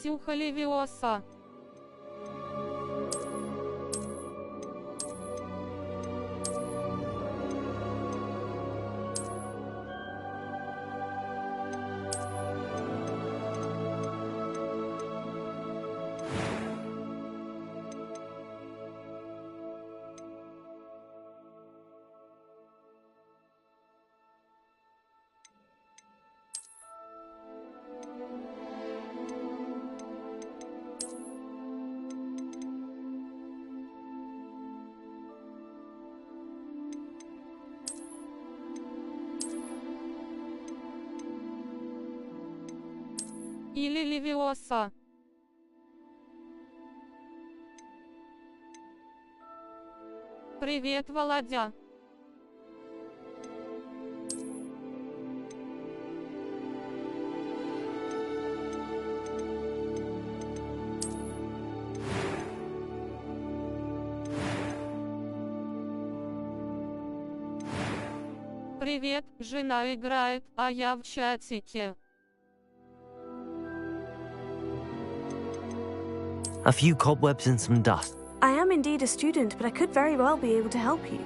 Ксюха Левиоса. Или Левиоса. Привет, Володя. Привет, жена играет, а я в чатике. A few cobwebs and some dust. I am indeed a student, but I could very well be able to help you.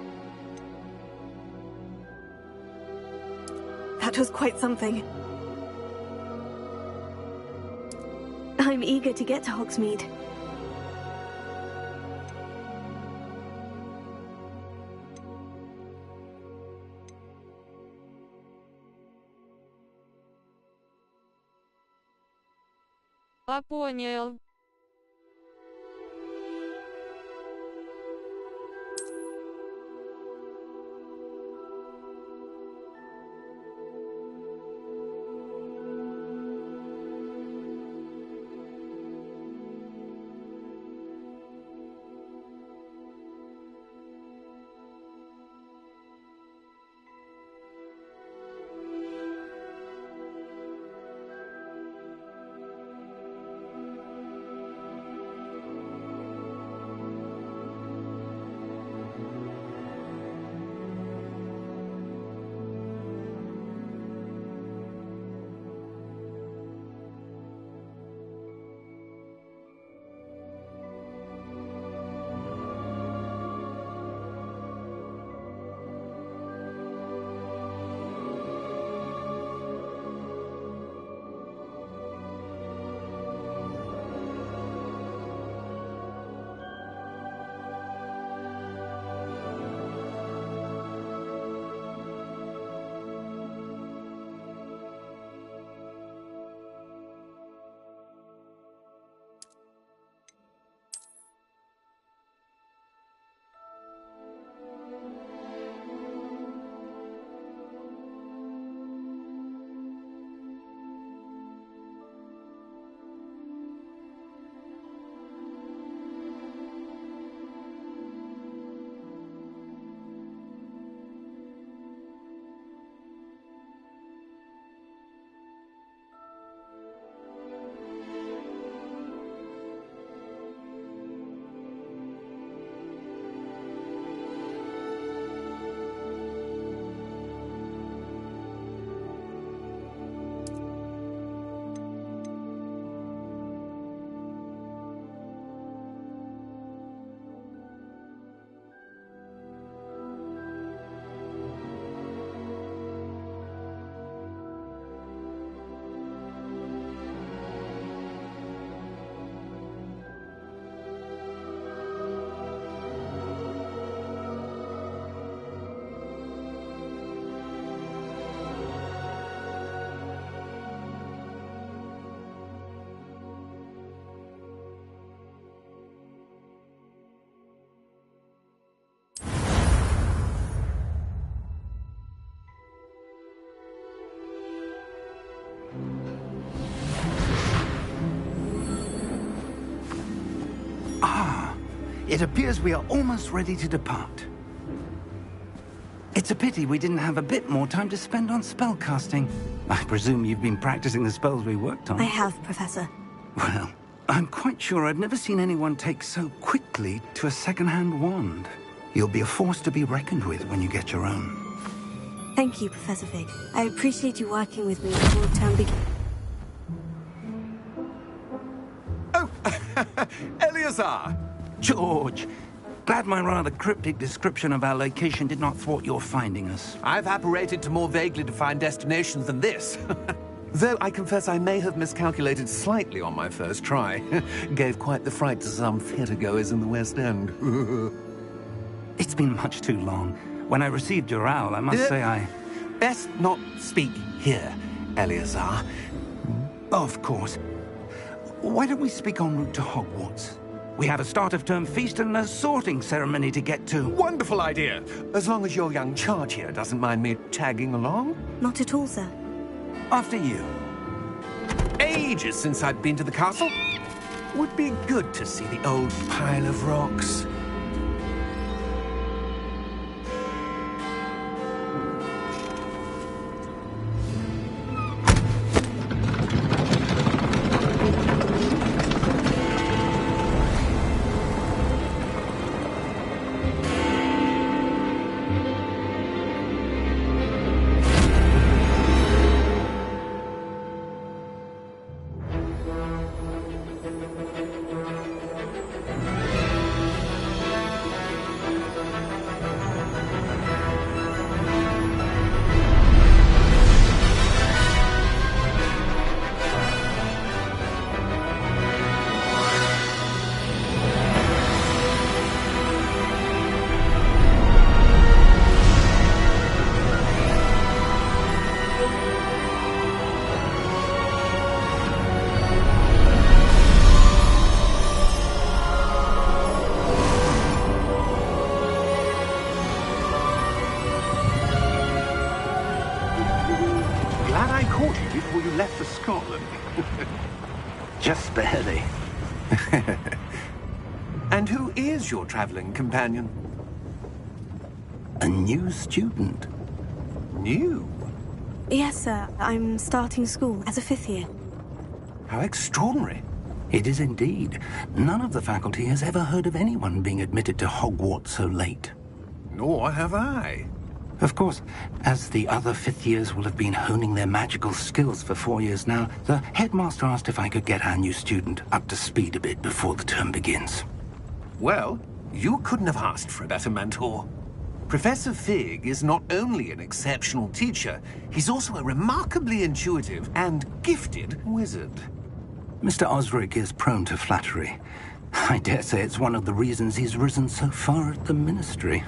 was quite something. I'm eager to get to Hogsmeade. Понял. It appears we are almost ready to depart. It's a pity we didn't have a bit more time to spend on spellcasting. I presume you've been practicing the spells we worked on. I have, Professor. Well, I'm quite sure I've never seen anyone take so quickly to a second-hand wand. You'll be a force to be reckoned with when you get your own. Thank you, Professor Fig. I appreciate you working with me before term begins. Oh, Eleazar! George! Glad my rather cryptic description of our location did not thwart your finding us. I've apparated to more vaguely defined destinations than this. Though I confess I may have miscalculated slightly on my first try. Gave quite the fright to some theatergoers in the West End. It's been much too long. When I received your owl, I must say I... Best not speak here, Eleazar. Of course. Why don't we speak en route to Hogwarts? We have a start-of-term feast and a sorting ceremony to get to. Wonderful idea! As long as your young charge here doesn't mind me tagging along. Not at all, sir. After you. Ages since I've been to the castle. Would be good to see the old pile of rocks. Scotland. Just barely. And who is your traveling companion? A new student. New? Yes, sir. I'm starting school as a 5th year. How extraordinary. It is indeed. None of the faculty has ever heard of anyone being admitted to Hogwarts so late. Nor have I. Of course, as the other 5th years will have been honing their magical skills for 4 years now, the headmaster asked if I could get our new student up to speed a bit before the term begins. Well, you couldn't have asked for a better mentor. Professor Fig is not only an exceptional teacher, he's also a remarkably intuitive and gifted wizard. Mr. Osric is prone to flattery. I dare say it's one of the reasons he's risen so far at the Ministry.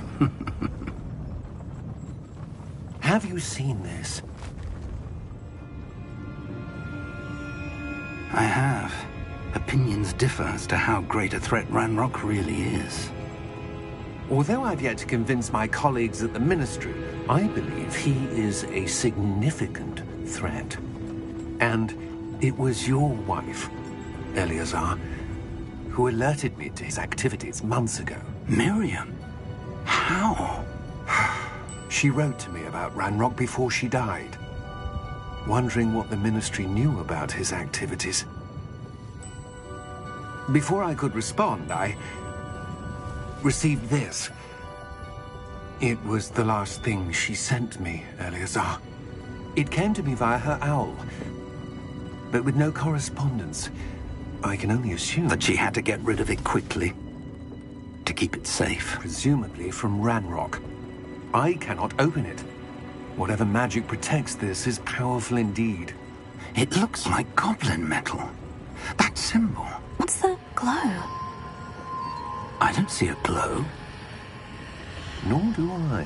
Have you seen this? I have. Opinions differ as to how great a threat Ranrock really is. Although I've yet to convince my colleagues at the Ministry, I believe he is a significant threat. And it was your wife, Eleazar, who alerted me to his activities months ago. Miriam? How? She wrote to me about Ranrock before she died, wondering what the Ministry knew about his activities. Before I could respond, I received this. It was the last thing she sent me, Eleazar. It came to me via her owl, but with no correspondence. I can only assume That she had to get rid of it quickly, to keep it safe. presumably from Ranrock. I cannot open it. Whatever magic protects this is powerful indeed. It looks like goblin metal. That symbol. What's the glow? I don't see a glow. Nor do I.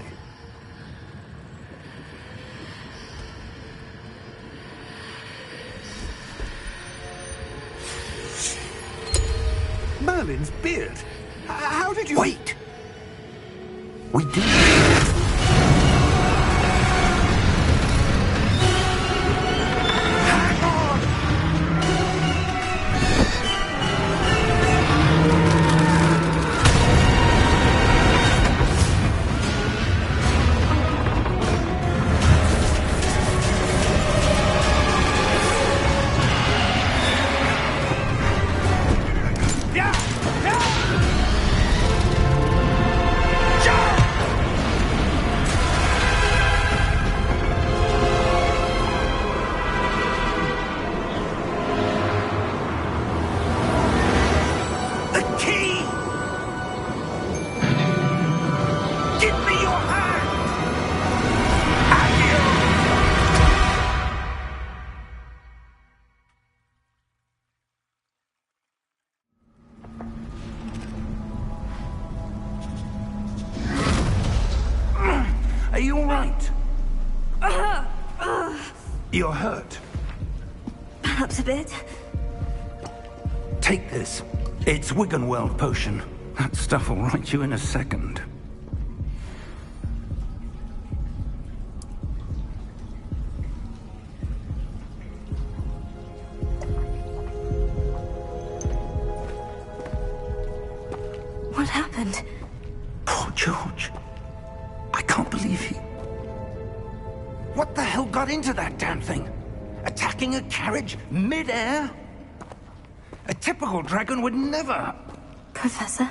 Merlin's beard. How did you... Wait! We do. Are you all right? You're hurt. Perhaps a bit. Take this. It's Wiggenweld potion. That stuff will right you in a second. What happened? Poor George. I can't believe he... What the hell got into that damn thing? Attacking a carriage mid-air? A typical dragon would never... Professor?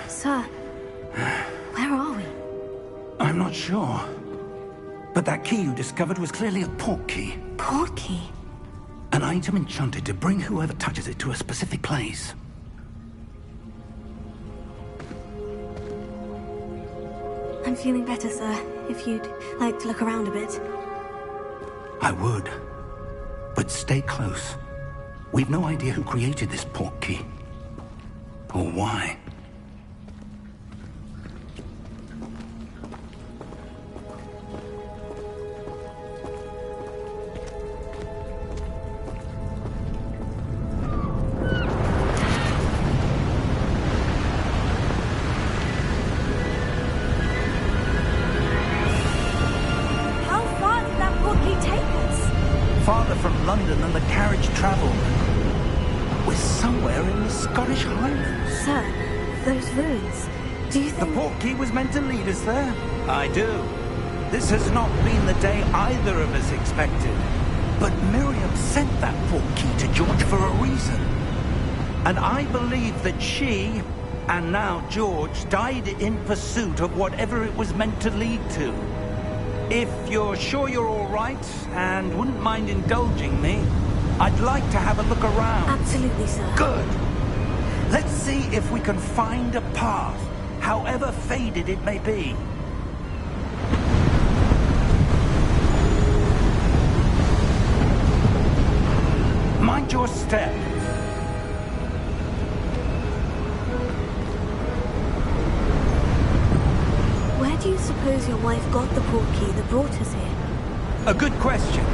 Sir? Where are we? I'm not sure. But that key you discovered was clearly a port key. Port key? An item enchanted to bring whoever touches it to a specific place. I'm feeling better, sir. If you'd like to look around a bit. I would. But stay close. We've no idea who created this port key. Or why. How far did that port key take us? Far Scottish Highlands. Sir, those ruins. Do you The think... portkey was meant to lead us there? I do. This has not been the day either of us expected. But Miriam sent that portkey to George for a reason. And I believe that she, and now George, died in pursuit of whatever it was meant to lead to. If you're sure you're all right, and wouldn't mind indulging me, I'd like to have a look around. Absolutely, sir. Good. Let's see if we can find a path, however faded it may be. Mind your step. Where do you suppose your wife got the portkey that brought us here? A good question.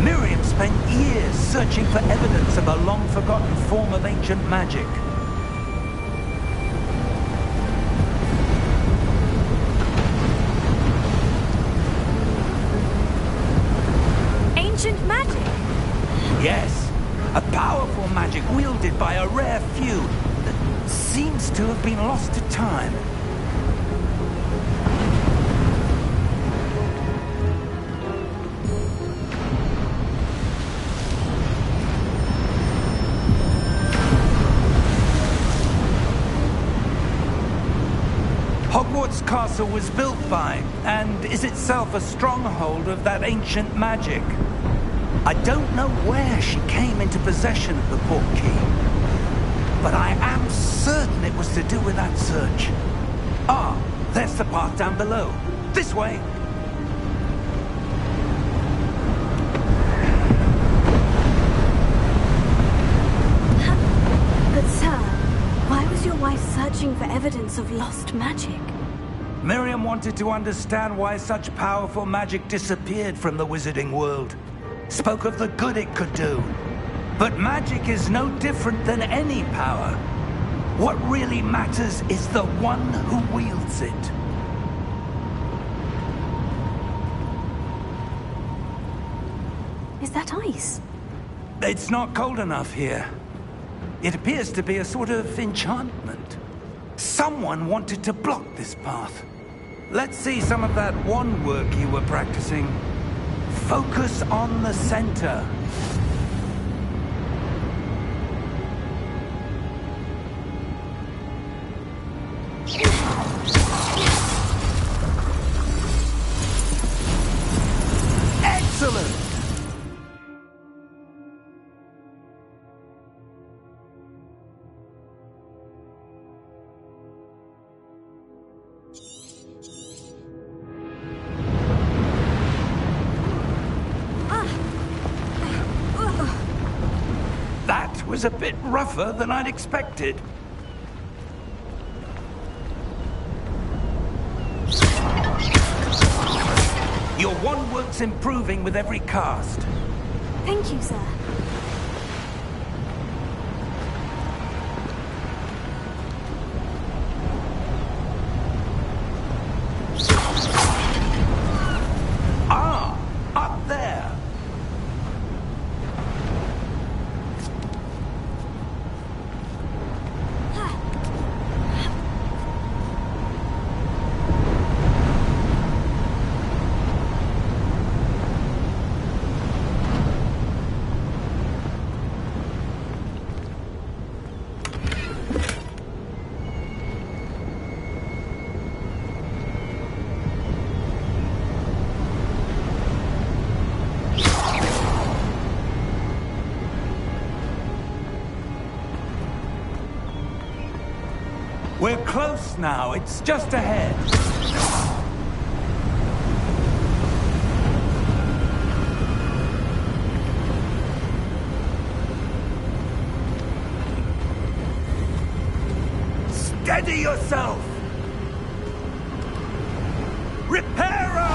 Miriam spent years searching for evidence of a long-forgotten form of ancient magic. Ancient magic? Yes, a powerful magic wielded by a rare few that seems to have been lost to time. Hogwarts Castle was built by, and is itself a stronghold of that ancient magic. I don't know where she came into possession of the portkey, but I am certain it was to do with that search. Ah, there's the path down below. This way. But sir, why was your wife searching for evidence of lost magic? Miriam wanted to understand why such powerful magic disappeared from the wizarding world. Spoke of the good it could do. But magic is no different than any power. What really matters is the one who wields it. Is that ice? It's not cold enough here. It appears to be a sort of enchantment. Someone wanted to block this path. Let's see some of that wand work you were practicing. Focus on the center. Excellent! That was a bit rougher than I'd expected. Your wand work's improving with every cast. Thank you, sir. Ah, up there. We're close now. It's just ahead. Steady yourself! Reparo!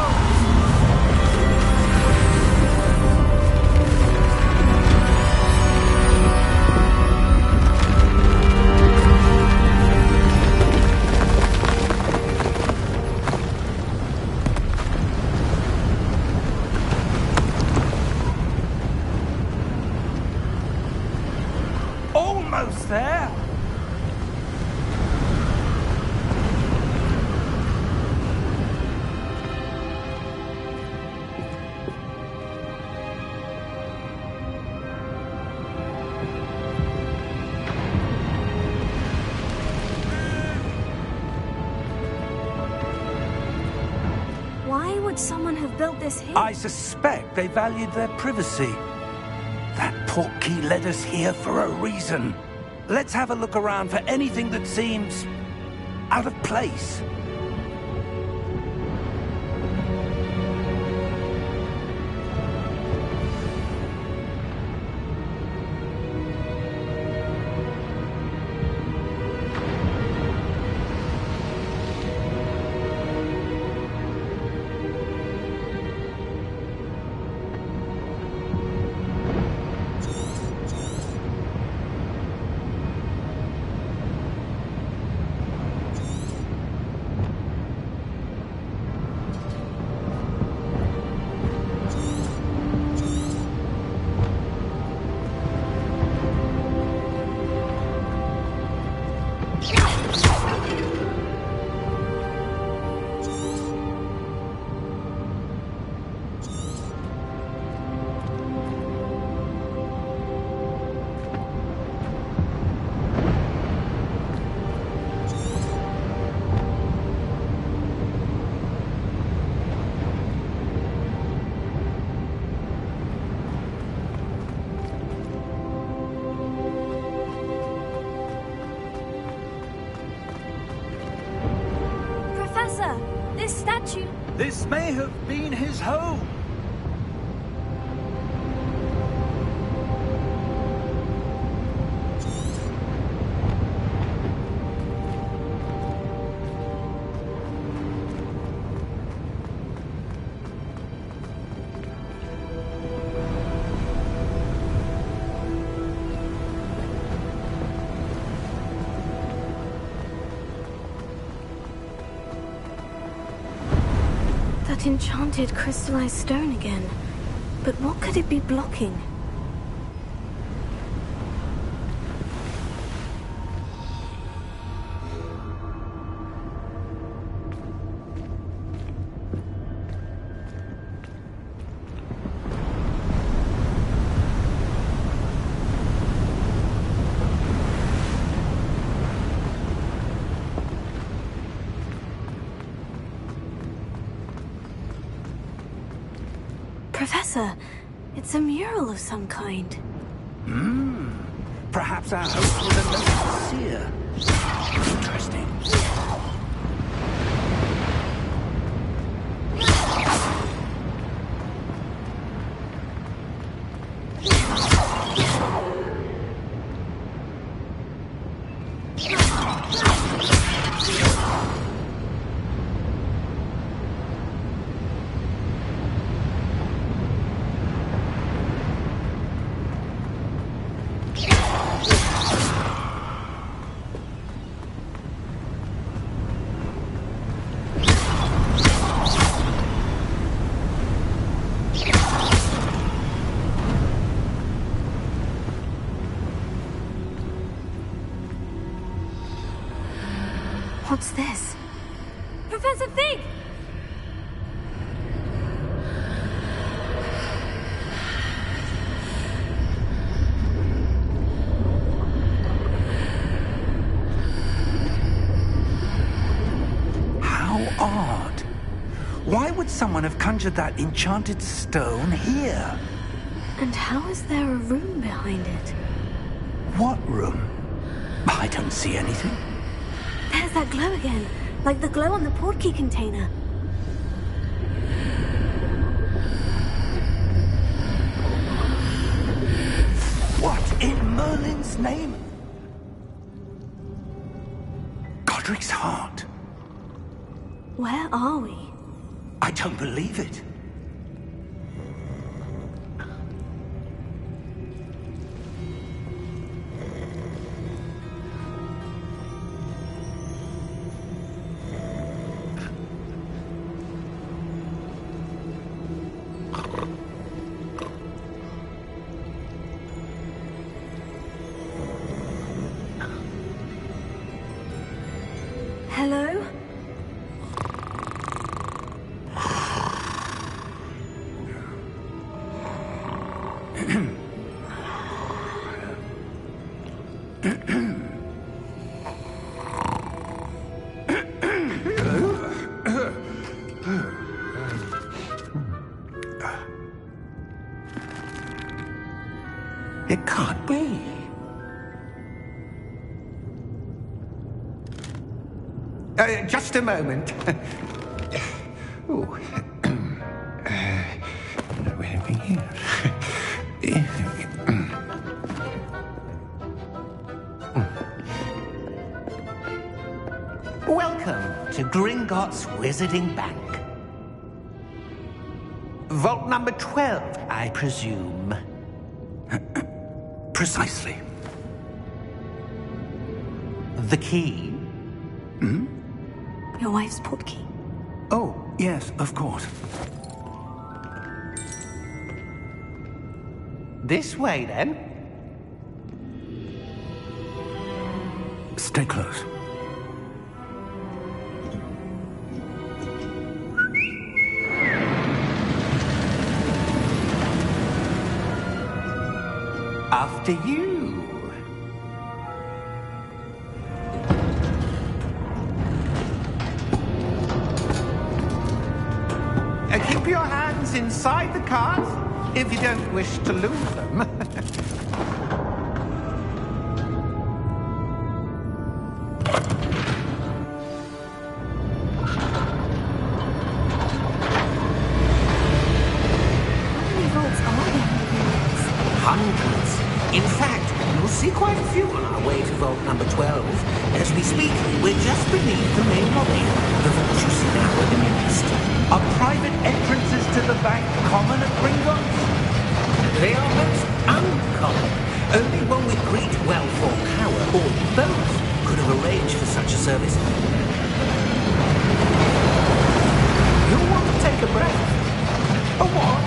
Almost there. could someone have built this here? I suspect they valued their privacy. That portkey led us here for a reason. Let's have a look around for anything that seems out of place. This statue... This may have been his home. That enchanted crystallized stone again. But what could it be blocking? Professor, it's a mural of some kind. Perhaps our host was a noted seer. Interesting. What's this? Professor Fig! How odd. Why would someone have conjured that enchanted stone here? And how is there a room behind it? What room? I don't see anything. There's that glow again, like the glow on the portkey container. What in Merlin's name? Godric's heart. Where are we? I don't believe it. Hello? Just a moment. Oh. No, anything here? Welcome to Gringotts Wizarding Bank. Vault number 12, I presume. Precisely. The key? Your wife's portkey. Oh, yes, of course. This way, then. Stay close. After you. Keep your hands inside the cart if you don't wish to lose them. Hundreds. In fact, you'll see quite a few on our way to vault number 12. As we speak, we're just beneath the main lobby. The vault you see now in the midst. Are private entrances to the bank common at Gringotts? They are most uncommon. Only one with great wealth or power, or both, could have arranged for such a service. You'll want to take a breath. A what?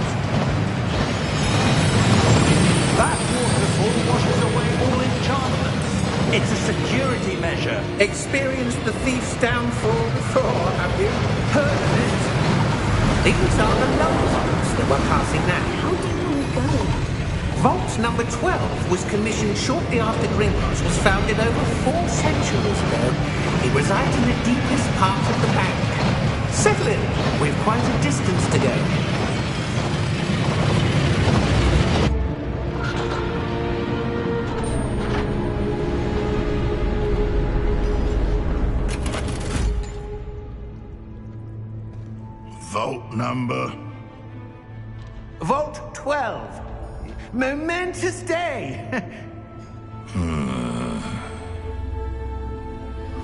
That waterfall washes away all enchantments. It's a security measure. Experienced the thief's downfall before, have you? Heard of it? These are the low vaults that we're passing now. How do we go? Vault number 12 was commissioned shortly after Gringotts was founded over 4 centuries ago. It resides in the deepest part of the bank. Settle in. We've quite a distance to go. Vault number? Vault 12. Momentous day.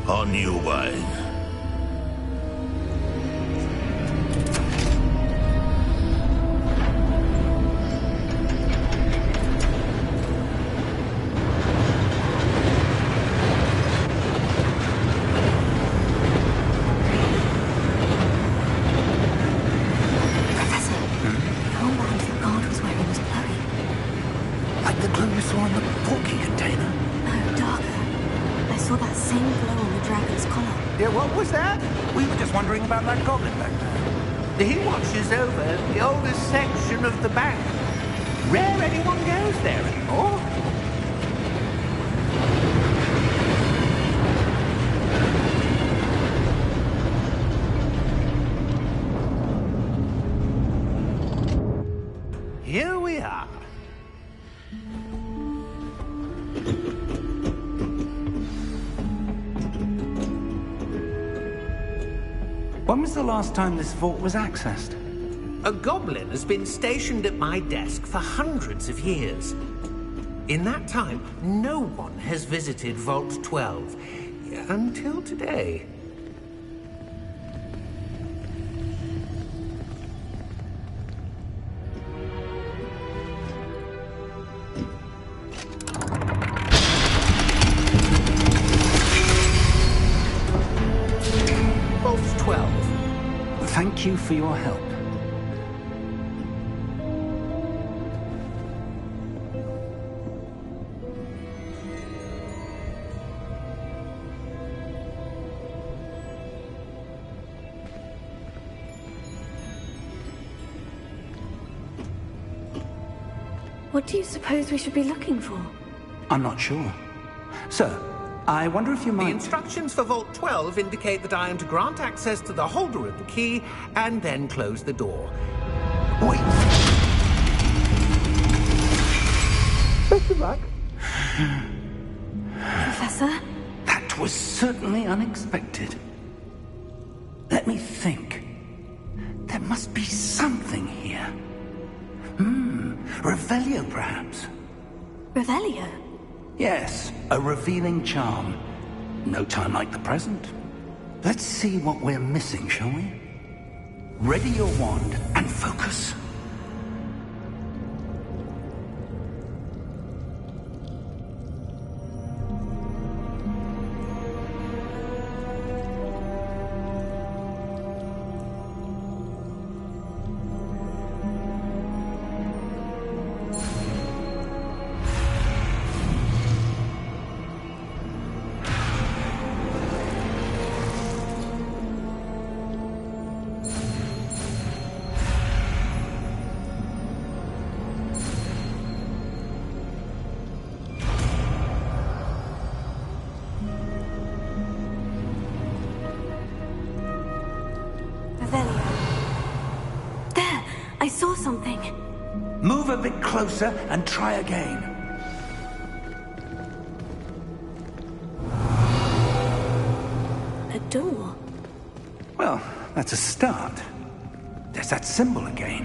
On your way. About that goblin back there. He watches over the oldest section of the bank. Rare anyone goes there anymore. Here we are. When was the last time this vault was accessed? A goblin has been stationed at my desk for hundreds of years. In that time, no one has visited Vault 12. Until today. Vault 12. Thank you for your help. What do you suppose we should be looking for? I'm not sure. Sir, I wonder if you might... The instructions for Vault 12 indicate that I am to grant access to the holder of the key and then close the door. Wait. Best of luck. Professor? That was certainly unexpected. think. There must be something here. Revelio, perhaps? Revelio? Yes, a revealing charm. No time like the present. Let's see what we're missing, shall we? Ready your wand and focus. I saw something. Move a bit closer and try again. A door? Well, that's a start. There's that symbol again.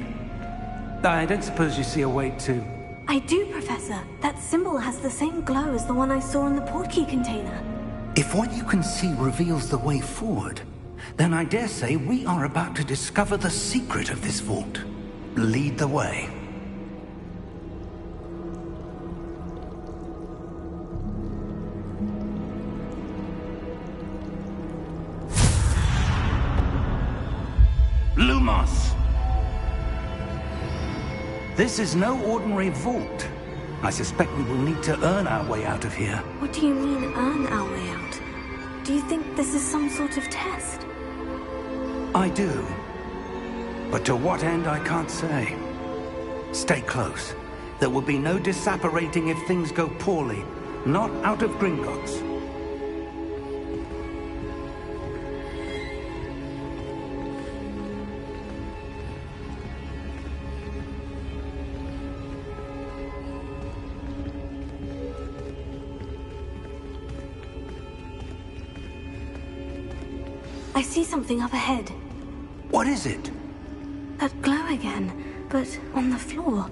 I don't suppose you see a way to... I do, Professor. That symbol has the same glow as the one I saw in the portkey container. If what you can see reveals the way forward, then I dare say we are about to discover the secret of this vault. Lead the way. Lumos! This is no ordinary vault. I suspect we will need to earn our way out of here. What do you mean, earn our way out? Do you think this is some sort of test? I do. But to what end, I can't say. Stay close. There will be no disapparating if things go poorly. Not out of Gringotts. I see something up ahead. What is it? That glow again, but on the floor.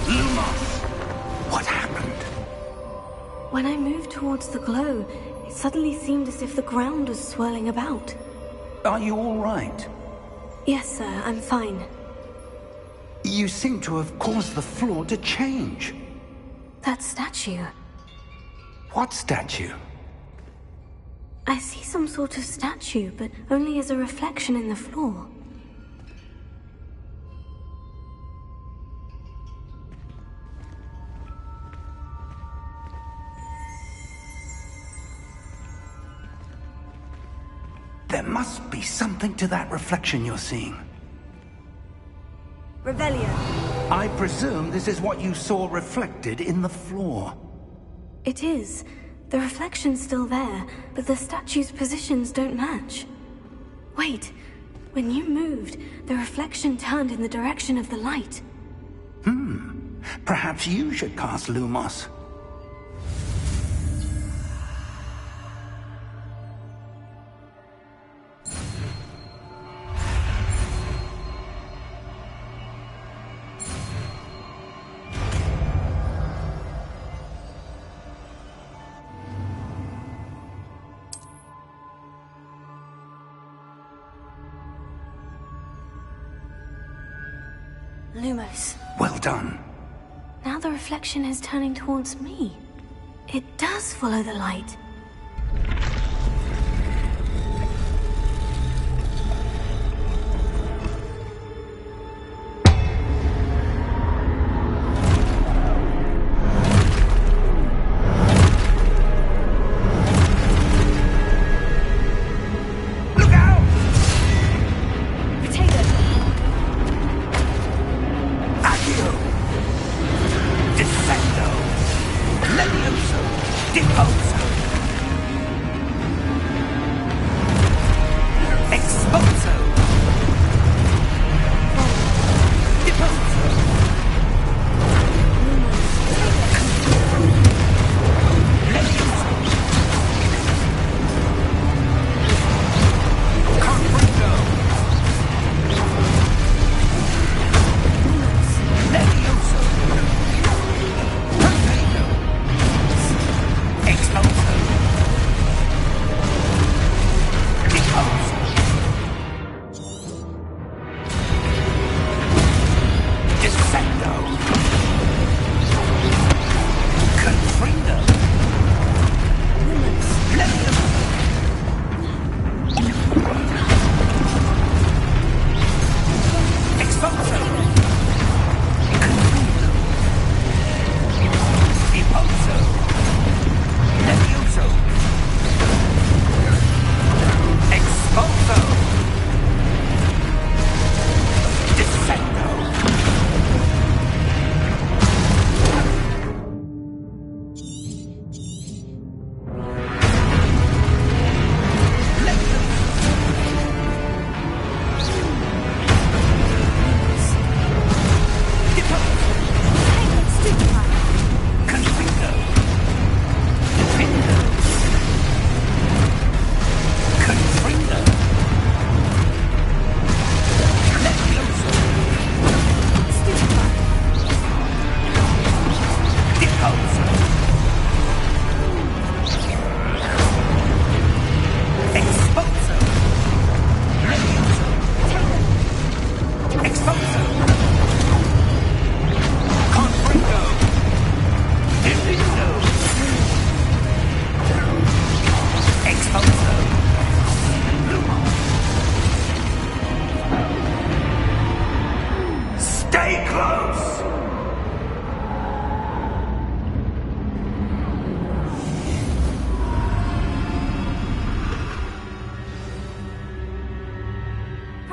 Lumos! What happened? When I moved towards the glow, it suddenly seemed as if the ground was swirling about. Are you all right? Yes, sir, I'm fine. You seem to have caused the floor to change. That statue. What statue? I see some sort of statue, but only as a reflection in the floor. There must be something to that reflection you're seeing. Revelio. I presume this is what you saw reflected in the floor. It is. The reflection's still there, but the statue's positions don't match. Wait. When you moved, the reflection turned in the direction of the light. Perhaps you should cast Lumos. Lumos. Well done. Now the reflection is turning towards me. It does follow the light. Levioso! Deposo!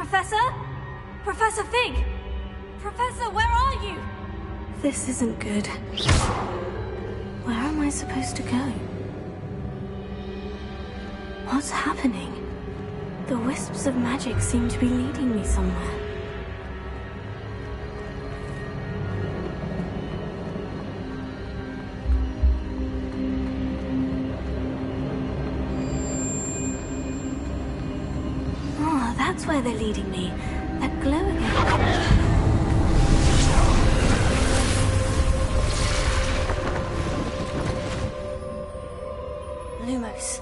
Professor? Professor Fig! Professor, where are you? This isn't good. Where am I supposed to go? What's happening? The wisps of magic seem to be leading me somewhere. Oh, that's where they're leading me. That glow again. Lumos.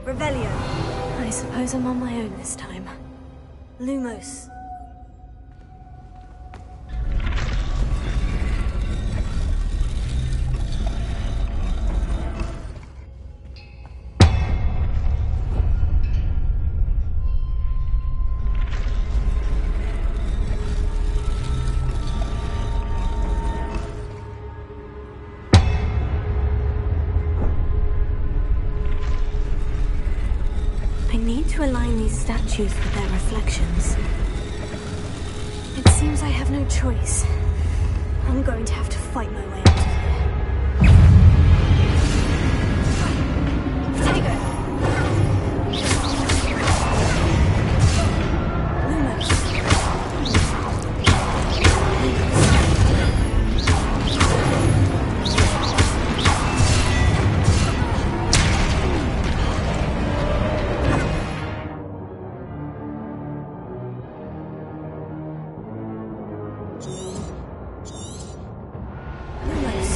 Revelio. I suppose I'm on my own this time. Lumos. I need to align these statues with their reflections. It seems I have no choice. I'm going to have to fight my way out of here. Tego! Lumos. Lumos.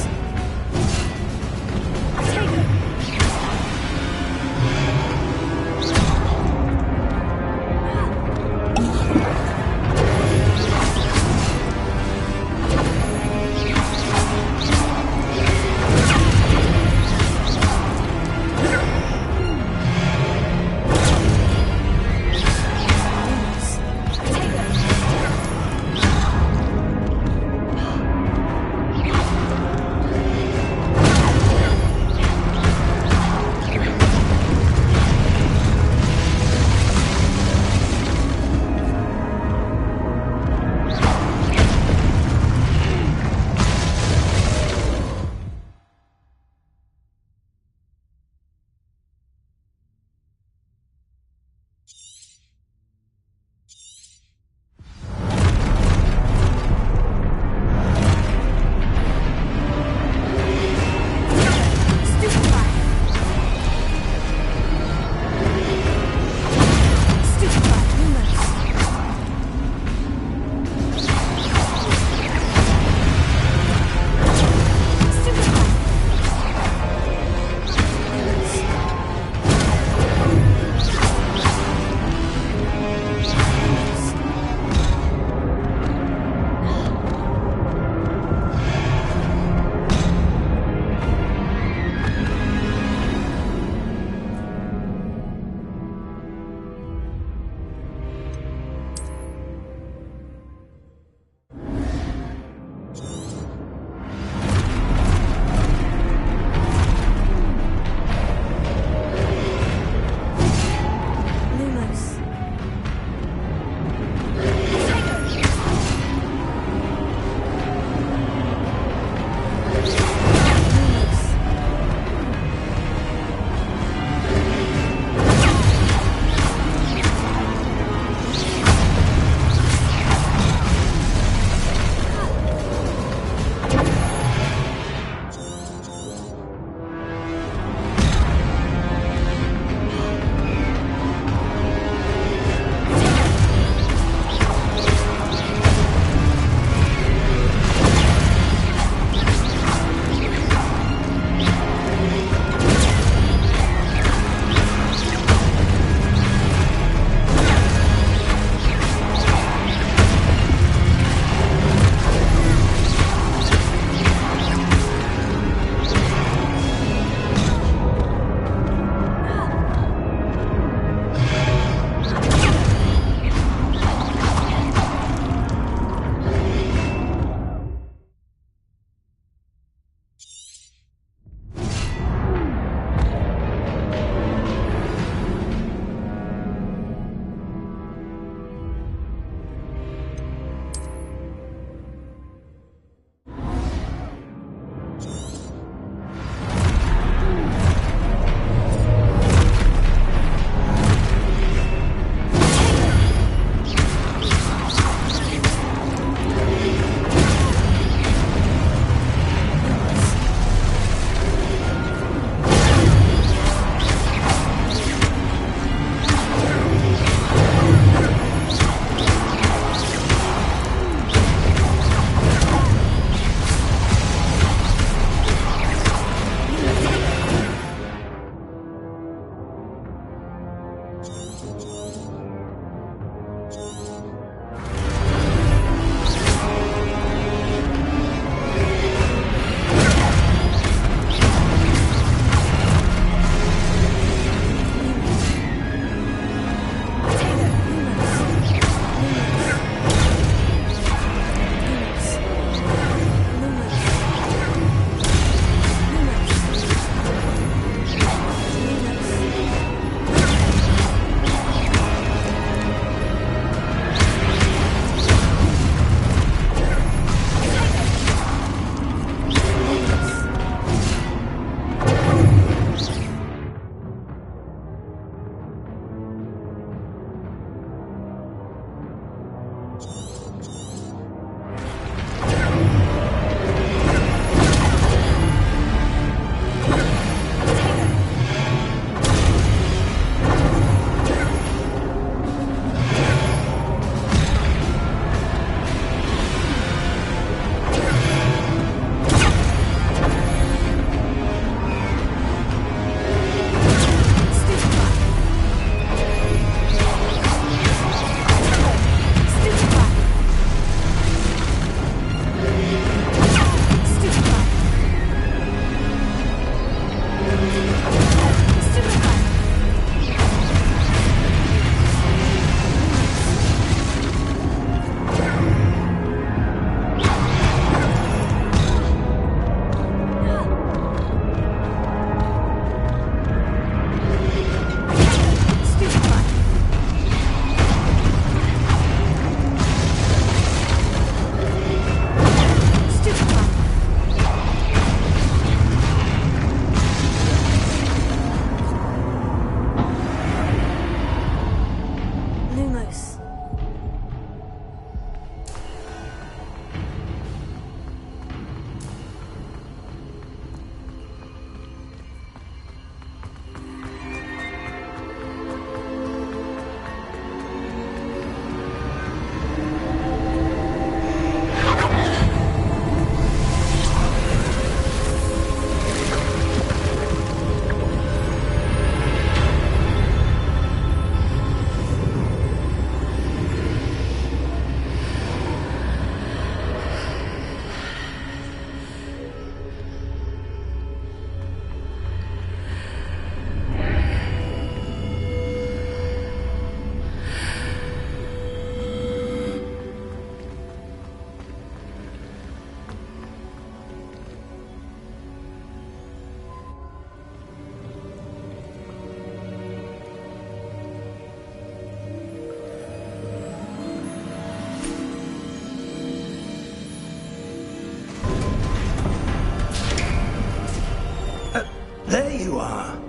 are.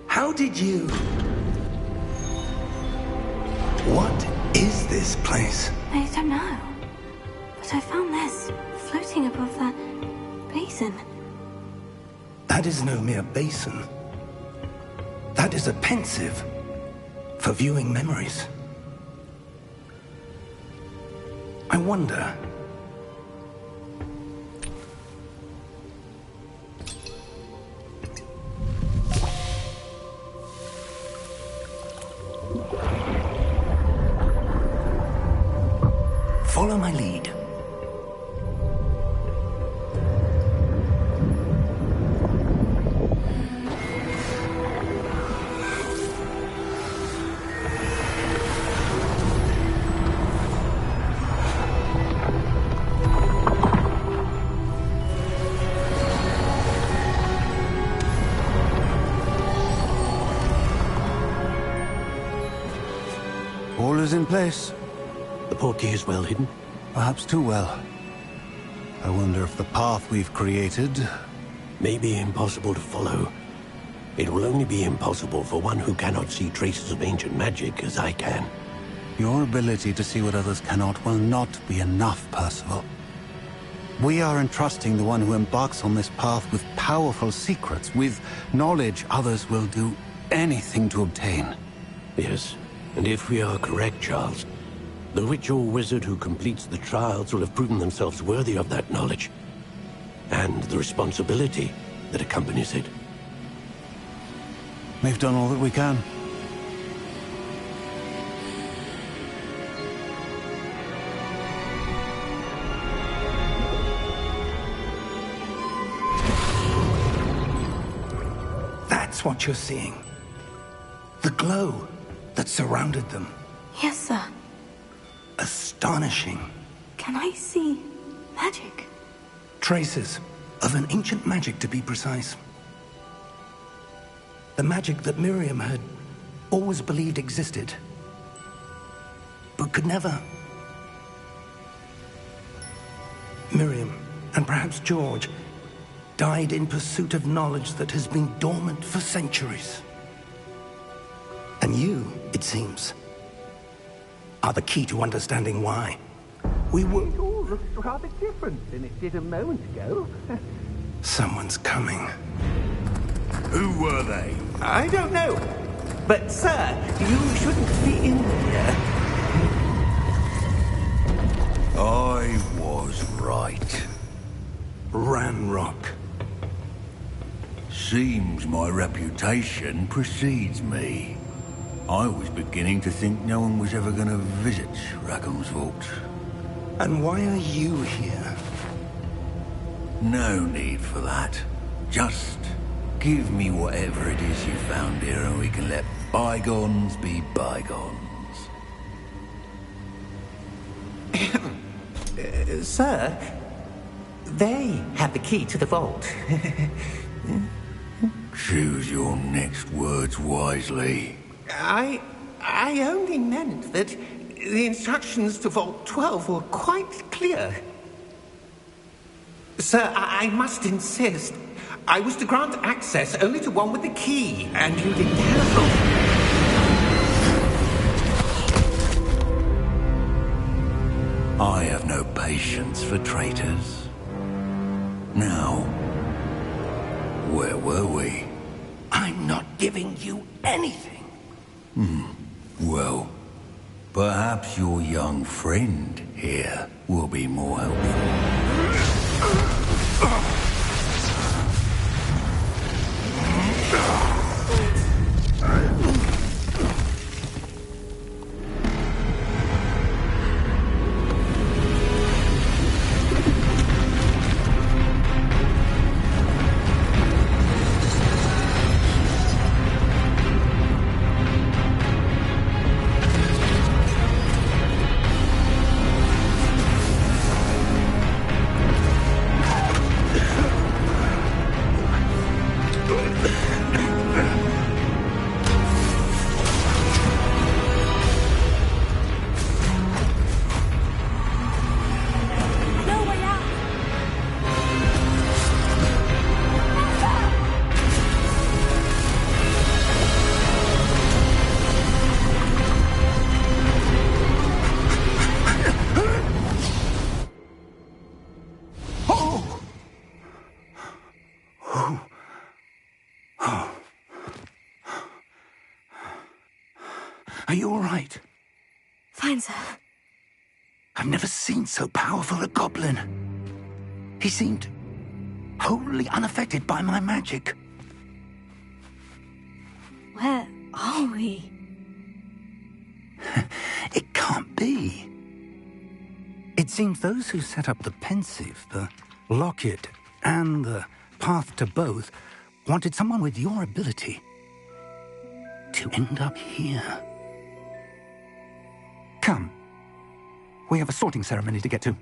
How did you... What is this place? I don't know. But I found this floating above that basin. That is no mere basin. That is a pensive for viewing memories. I wonder... Follow my lead. All is in place. The portkey is well hidden? Perhaps too well. I wonder if the path we've created... May be impossible to follow. It will only be impossible for one who cannot see traces of ancient magic as I can. Your ability to see what others cannot will not be enough, Percival. We are entrusting the one who embarks on this path with powerful secrets, with knowledge others will do anything to obtain. Yes, and if we are correct, Charles, the witch or wizard who completes the trials will have proven themselves worthy of that knowledge, and the responsibility that accompanies it. We've done all that we can. That's what you're seeing. The glow that surrounded them. Yes, sir. Astonishing. Can I see magic? Traces of an ancient magic, to be precise. The magic that Miriam had always believed existed, but could never. Miriam, and perhaps George, died in pursuit of knowledge that has been dormant for centuries. And you, it seems, are the key to understanding why. We were... It all looks rather different than it did a moment ago. Someone's coming. Who were they? I don't know. But, sir, you shouldn't be in here. I was right. Ranrock. Seems my reputation precedes me. I was beginning to think no one was ever going to visit Rackham's vault. And why are you here? No need for that. Just give me whatever it is you found here and we can let bygones be bygones. Sir, they have the key to the vault. Choose your next words wisely. I only meant that the instructions to Vault 12 were quite clear. Sir, I must insist. I was to grant access only to one with the key, and you didn't have I have no patience for traitors. Now, where were we? I'm not giving you anything. Well, perhaps your young friend here will be more helpful. Oh. Are you all right? Fine, sir. I've never seen so powerful a goblin. He seemed wholly unaffected by my magic. Where are we? It can't be. It seems those who set up the pensive, the locket, and the path to both wanted someone with your ability to end up here. Come. We have a sorting ceremony to get to.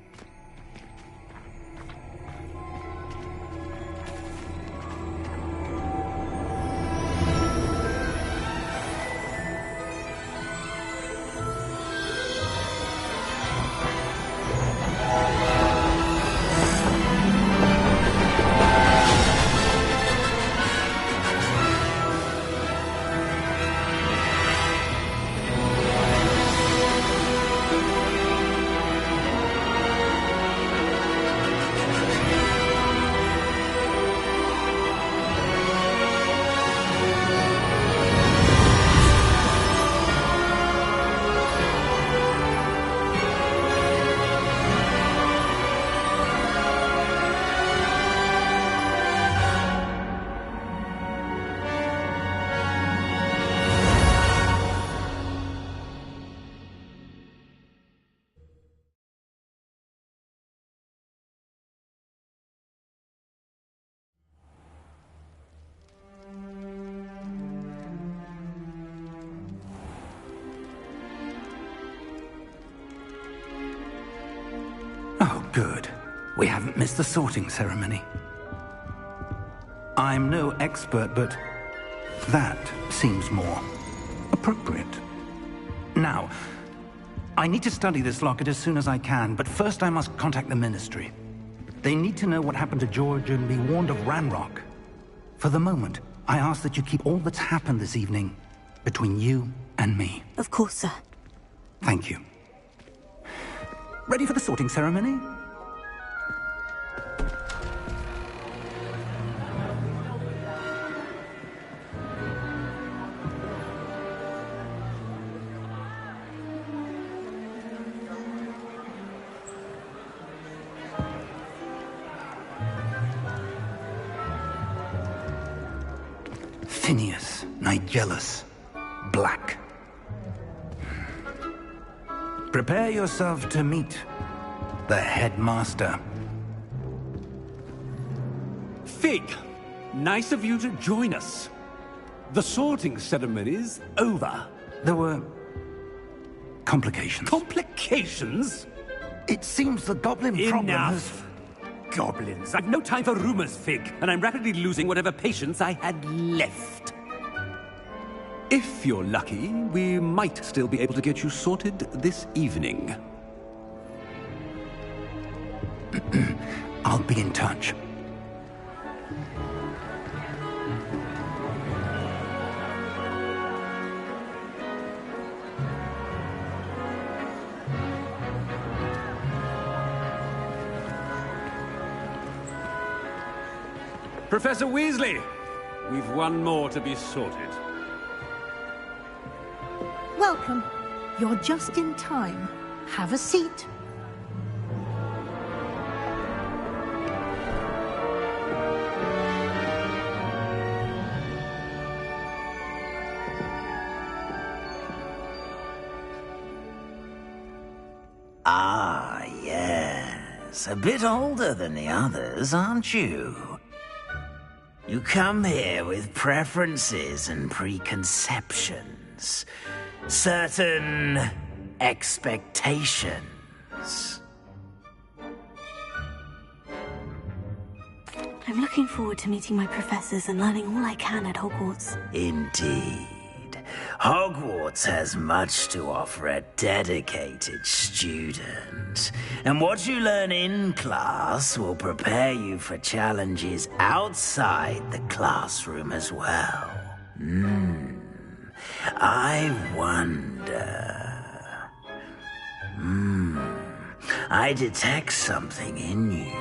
Oh, good. We haven't missed the sorting ceremony. I'm no expert, but that seems more appropriate. Now, I need to study this locket as soon as I can, but first I must contact the Ministry. They need to know what happened to George and be warned of Ranrock. For the moment, I ask that you keep all that's happened this evening between you and me. Of course, sir. Thank you. Ready for the sorting ceremony? Phineas, Nigellus, Black. Prepare yourself to meet the headmaster. Fig, nice of you to join us. The sorting ceremony's over. There were complications. Complications? It seems the goblin problem has... Enough! Goblins. I've no time for rumors, Fig, and I'm rapidly losing whatever patience I had left. If you're lucky, we might still be able to get you sorted this evening. I'll be in touch. Professor Weasley, we've one more to be sorted. Welcome. You're just in time. Have a seat. Ah, yes. A bit older than the others, aren't you? You come here with preferences and preconceptions. Certain expectations. I'm looking forward to meeting my professors and learning all I can at Hogwarts. Indeed. Hogwarts has much to offer a dedicated student. And what you learn in class will prepare you for challenges outside the classroom as well. I wonder... I detect something in you.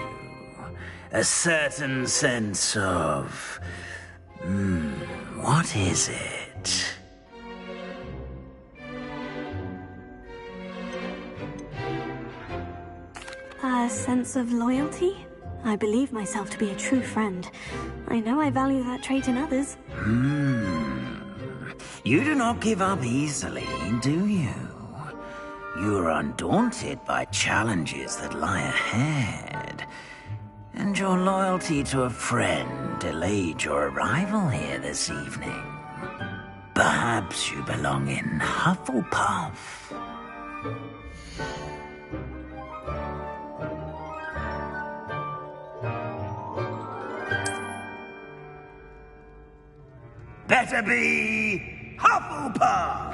A certain sense of... what is it? A sense of loyalty? I believe myself to be a true friend. I know I value that trait in others. You do not give up easily, do you? You are undaunted by challenges that lie ahead. And your loyalty to a friend delayed your arrival here this evening. Perhaps you belong in Hufflepuff. Better be Hufflepuff!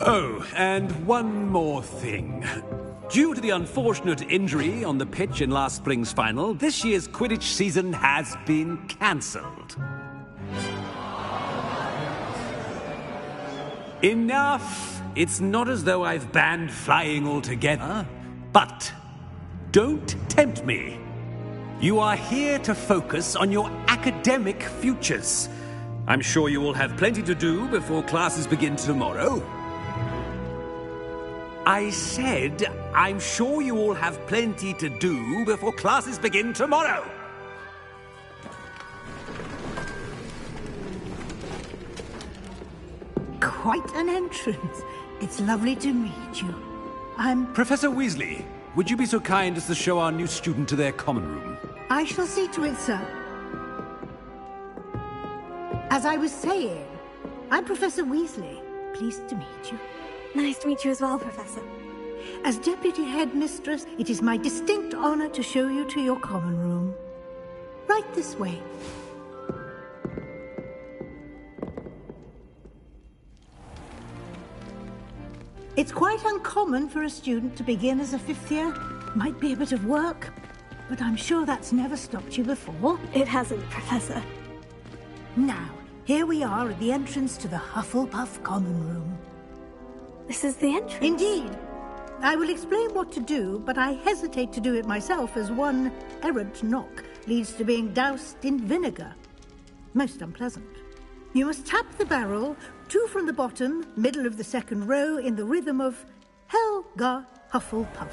Oh, and one more thing. Due to the unfortunate injury on the pitch in last spring's final, this year's Quidditch season has been cancelled. Enough! It's not as though I've banned flying altogether, but don't tempt me. You are here to focus on your academic futures. I'm sure you will have plenty to do before classes begin tomorrow. I said, I'm sure you all have plenty to do before classes begin tomorrow. Quite an entrance. It's lovely to meet you. I'm... Professor Weasley, would you be so kind as to show our new student to their common room? I shall see to it, sir. As I was saying, I'm Professor Weasley. Pleased to meet you. Nice to meet you as well, Professor. As Deputy Headmistress, it is my distinct honor to show you to your common room. Right this way. It's quite uncommon for a student to begin as a fifth year. Might be a bit of work, but I'm sure that's never stopped you before. It hasn't, Professor. Now, here we are at the entrance to the Hufflepuff common room. This is the entrance? Indeed. I will explain what to do, but I hesitate to do it myself as one errant knock leads to being doused in vinegar. Most unpleasant. You must tap the barrel, 2 from the bottom, middle of the second row, in the rhythm of Helga Hufflepuff.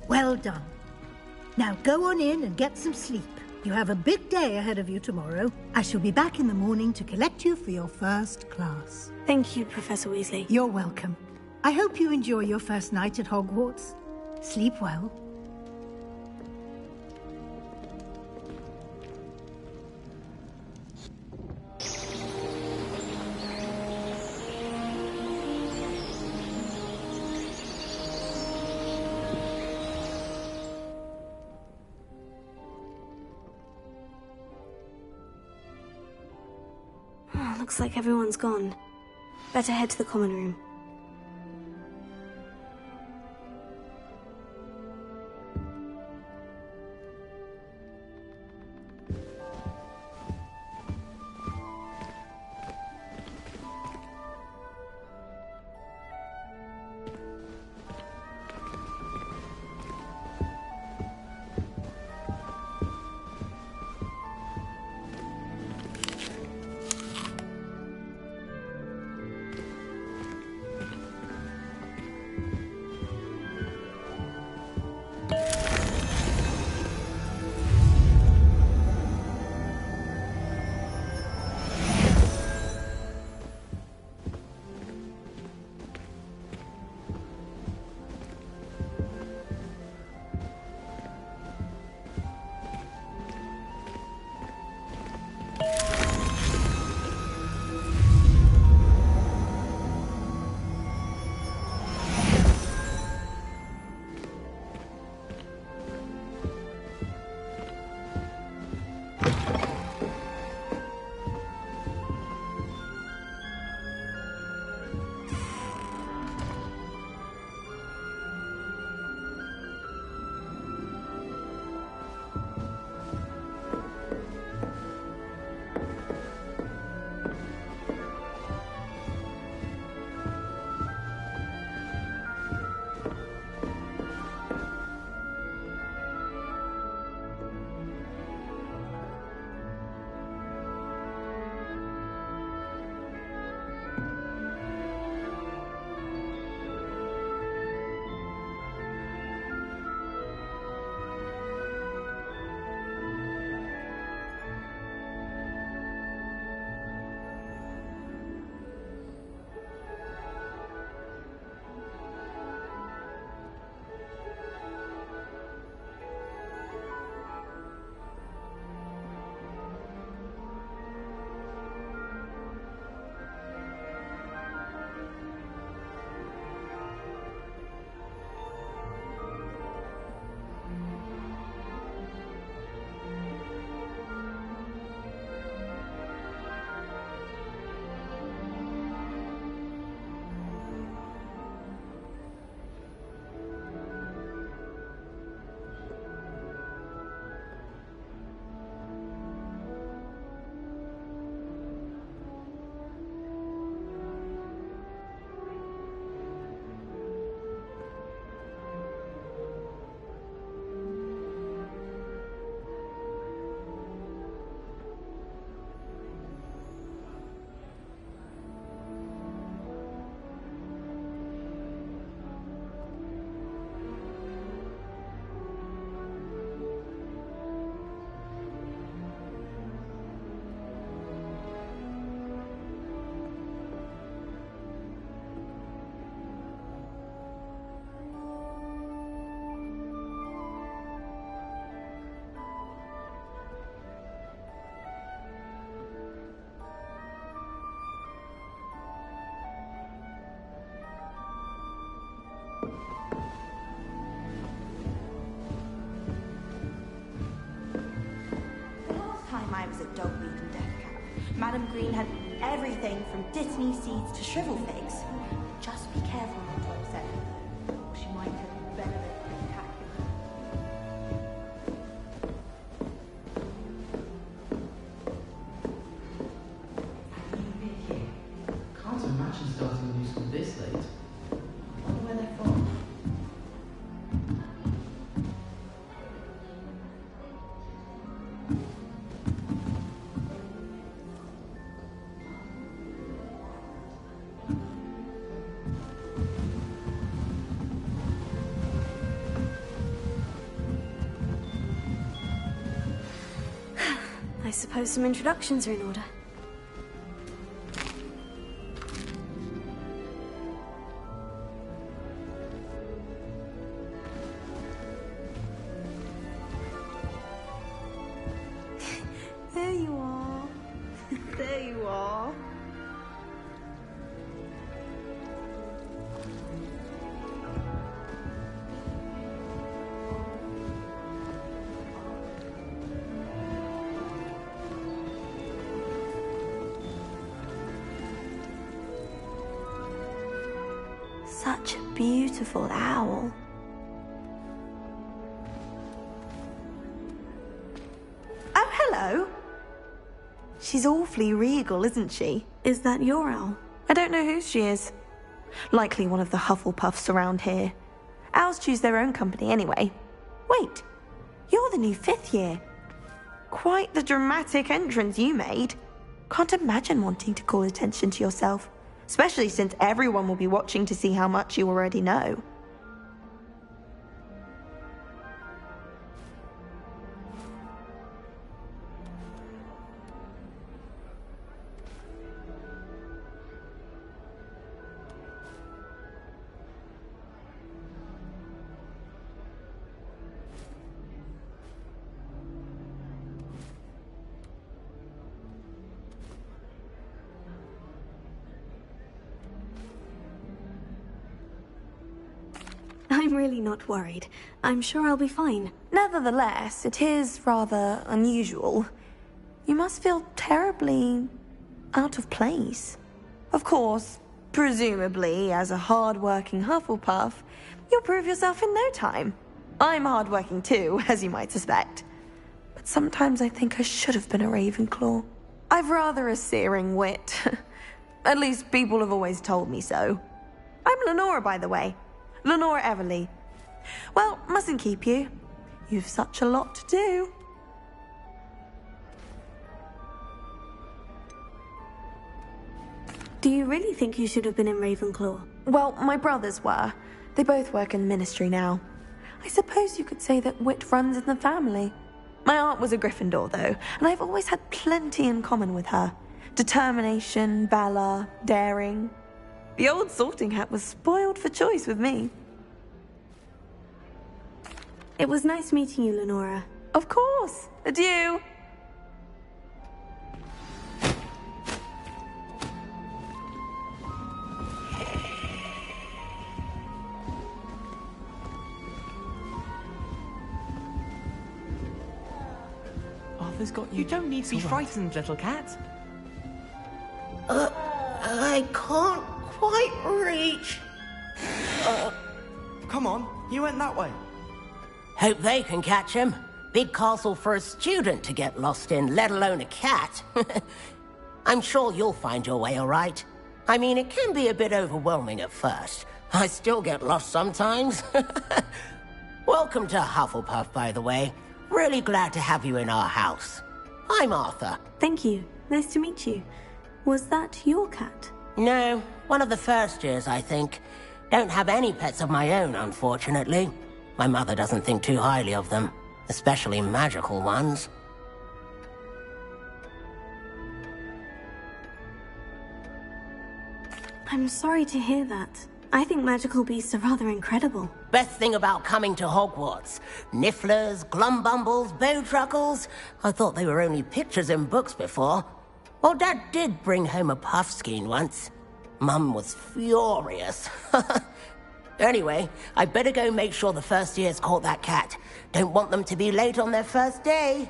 Well done. Now go on in and get some sleep. You have a big day ahead of you tomorrow. I shall be back in the morning to collect you for your first class. Thank you, Professor Weasley. You're welcome. I hope you enjoy your first night at Hogwarts. Sleep well. Looks like everyone's gone. Better head to the common room. Madam Green had everything from Dittany seeds to shrivel figs. Just be careful not to upset her, or she might have benefit spectacular. Can't imagine starting a new school this late. I wonder where they're from. I suppose some introductions are in order. There you are. There you are. Such a beautiful owl. Oh, hello. She's awfully regal, isn't she? Is that your owl? I don't know whose she is. Likely one of the Hufflepuffs around here. Owls choose their own company anyway. Wait, you're the new 5th year. Quite the dramatic entrance you made. Can't imagine wanting to call attention to yourself, especially since everyone will be watching to see how much you already know. I'm really not worried. I'm sure I'll be fine. Nevertheless, it is rather unusual. You must feel terribly out of place. Of course, presumably, as a hard-working Hufflepuff, you'll prove yourself in no time. I'm hard-working too, as you might suspect. But sometimes I think I should have been a Ravenclaw. I've rather a searing wit. At least people have always told me so. I'm Lenora, by the way. Lenora Everly. Well, mustn't keep you. You've such a lot to do. Do you really think you should have been in Ravenclaw? Well, my brothers were. They both work in the ministry now. I suppose you could say that wit runs in the family. My aunt was a Gryffindor, though, and I've always had plenty in common with her. Determination, valor, daring. The old sorting hat was spoiled for choice with me. It was nice meeting you, Lenora. Of course. Adieu. Arthur's got you. You don't need to be frightened, little cat. I can't quite reach. Come on, you went that way. Hope they can catch him. Big castle for a student to get lost in, let alone a cat. I'm sure you'll find your way all right. I mean, it can be a bit overwhelming at first. I still get lost sometimes. Welcome to Hufflepuff, by the way. Really glad to have you in our house. I'm Arthur. Thank you. Nice to meet you. Was that your cat? No, one of the first years, I think. Don't have any pets of my own, unfortunately. My mother doesn't think too highly of them, especially magical ones. I'm sorry to hear that. I think magical beasts are rather incredible. Best thing about coming to Hogwarts. Nifflers, glumbumbles, bowtruckles. I thought they were only pictures in books before. Well, Dad did bring home a puffskein once. Mum was furious. Anyway, I better go make sure the first years caught that cat. Don't want them to be late on their first day.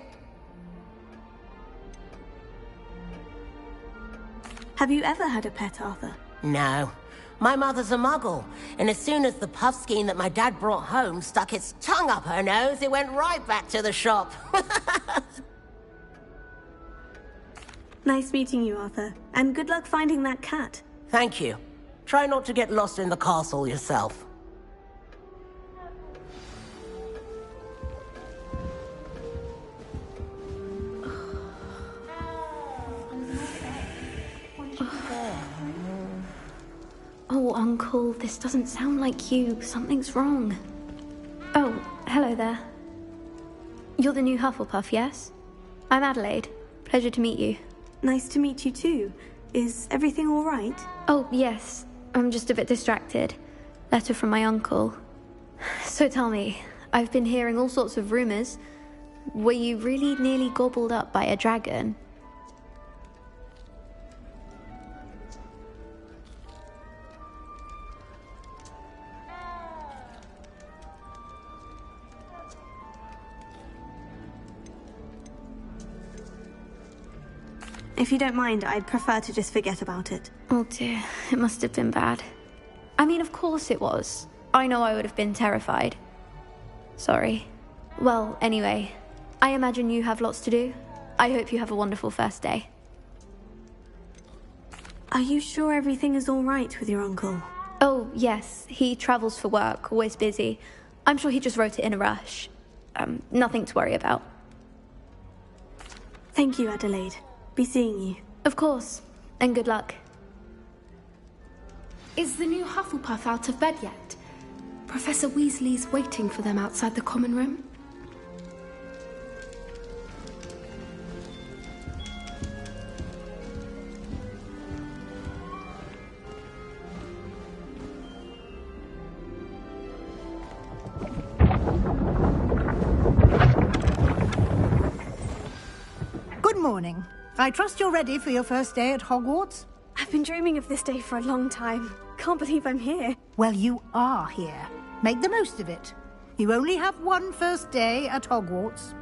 Have you ever had a pet, Arthur? No. My mother's a muggle, and as soon as the puffskein that my dad brought home stuck its tongue up her nose, it went right back to the shop. Nice meeting you, Arthur. And good luck finding that cat. Thank you. Try not to get lost in the castle yourself. Oh, Uncle, this doesn't sound like you. Something's wrong. Oh, hello there. You're the new Hufflepuff, yes? I'm Adelaide. Pleasure to meet you. Nice to meet you too. Is everything all right? Oh, yes. I'm just a bit distracted. Letter from my uncle. So tell me, I've been hearing all sorts of rumors. Were you really nearly gobbled up by a dragon? If you don't mind, I'd prefer to just forget about it. Oh dear, it must have been bad. I mean, of course it was. I know I would have been terrified. Sorry. Well, anyway, I imagine you have lots to do. I hope you have a wonderful first day. Are you sure everything is all right with your uncle? Oh, yes. He travels for work, always busy. I'm sure he just wrote it in a rush. Nothing to worry about. Thank you, Adelaide. Be seeing you. Of course. And good luck. Is the new Hufflepuff out of bed yet? Professor Weasley's waiting for them outside the common room. Good morning. I trust you're ready for your first day at Hogwarts? I've been dreaming of this day for a long time. Can't believe I'm here. Well, you are here. Make the most of it. You only have one first day at Hogwarts.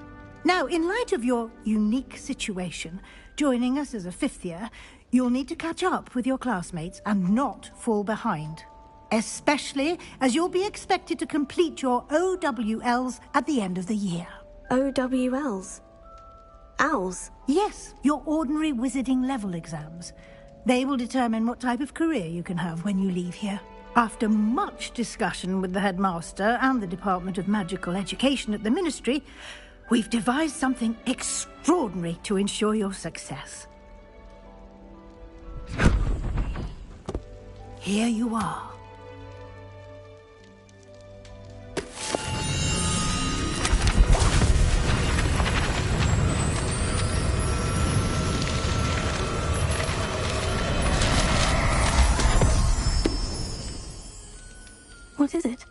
Now, in light of your unique situation, joining us as a fifth year, you'll need to catch up with your classmates and not fall behind. Especially as you'll be expected to complete your OWLs at the end of the year. OWLs? Owls? Yes, your ordinary wizarding level exams. They will determine what type of career you can have when you leave here. After much discussion with the headmaster and the Department of Magical Education at the Ministry, we've devised something extraordinary to ensure your success. Here you are. What is it?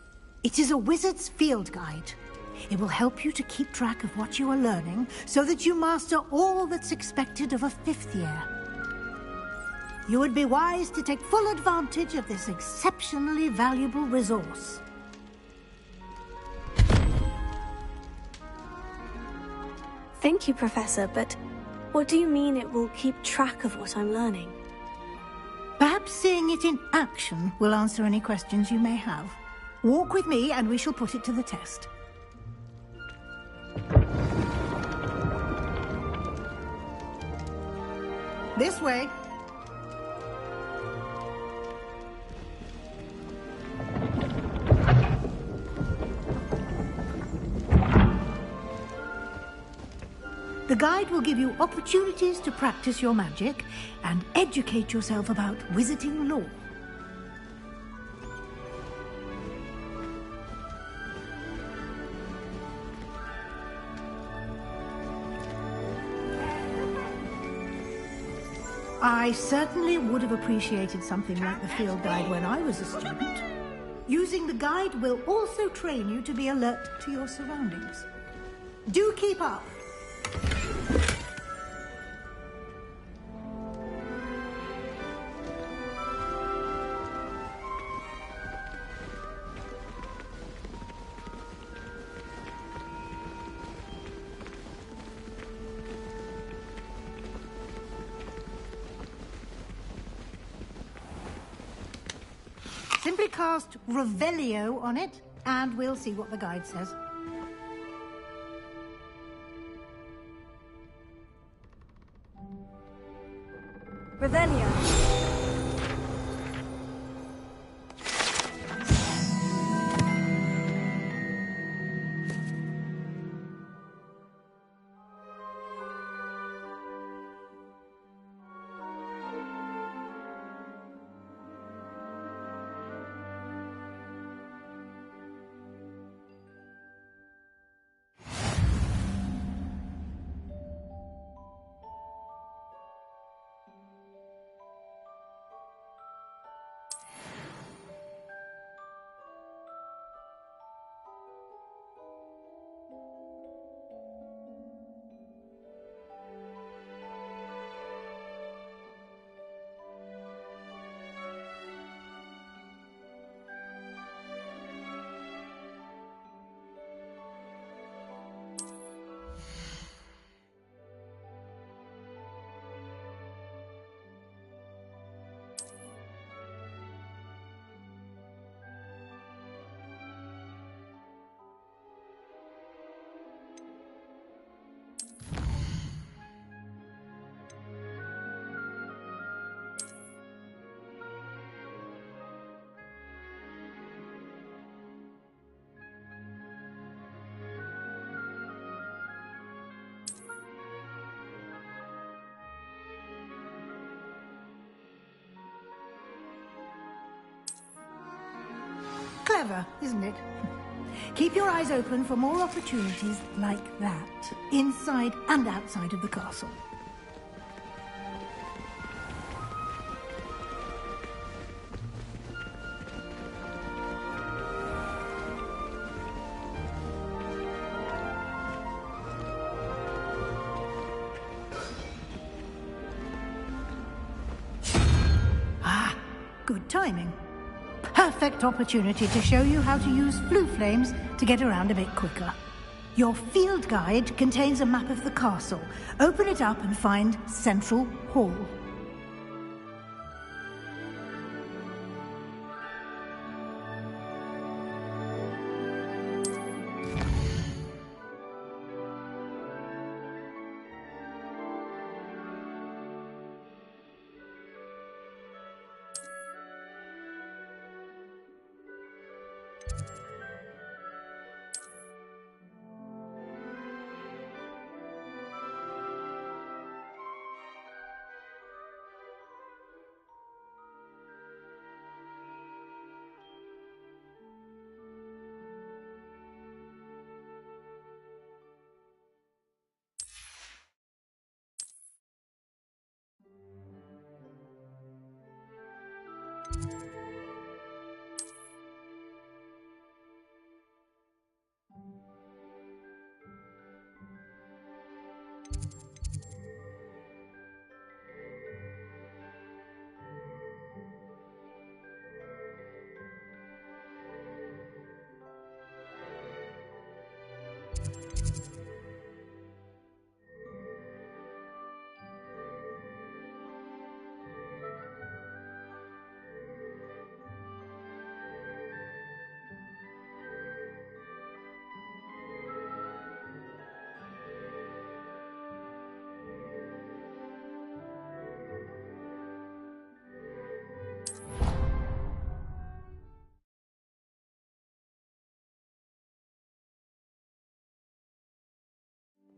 It is a wizard's field guide. It will help you to keep track of what you are learning so that you master all that's expected of a fifth year. You would be wise to take full advantage of this exceptionally valuable resource. Thank you, Professor, but what do you mean it will keep track of what I'm learning? Perhaps seeing it in action will answer any questions you may have. Walk with me and we shall put it to the test. This way. The guide will give you opportunities to practice your magic and educate yourself about wizarding lore. I certainly would have appreciated something like the field guide when I was a student. Using the guide will also train you to be alert to your surroundings. Do keep up! Simply cast Revelio on it, and we'll see what the guide says. Revelio. Clever, isn't it? Keep your eyes open for more opportunities like that, inside and outside of the castle. Ah, good timing. Perfect opportunity to show you how to use flue flames to get around a bit quicker. Your field guide contains a map of the castle. Open it up and find Central Hall.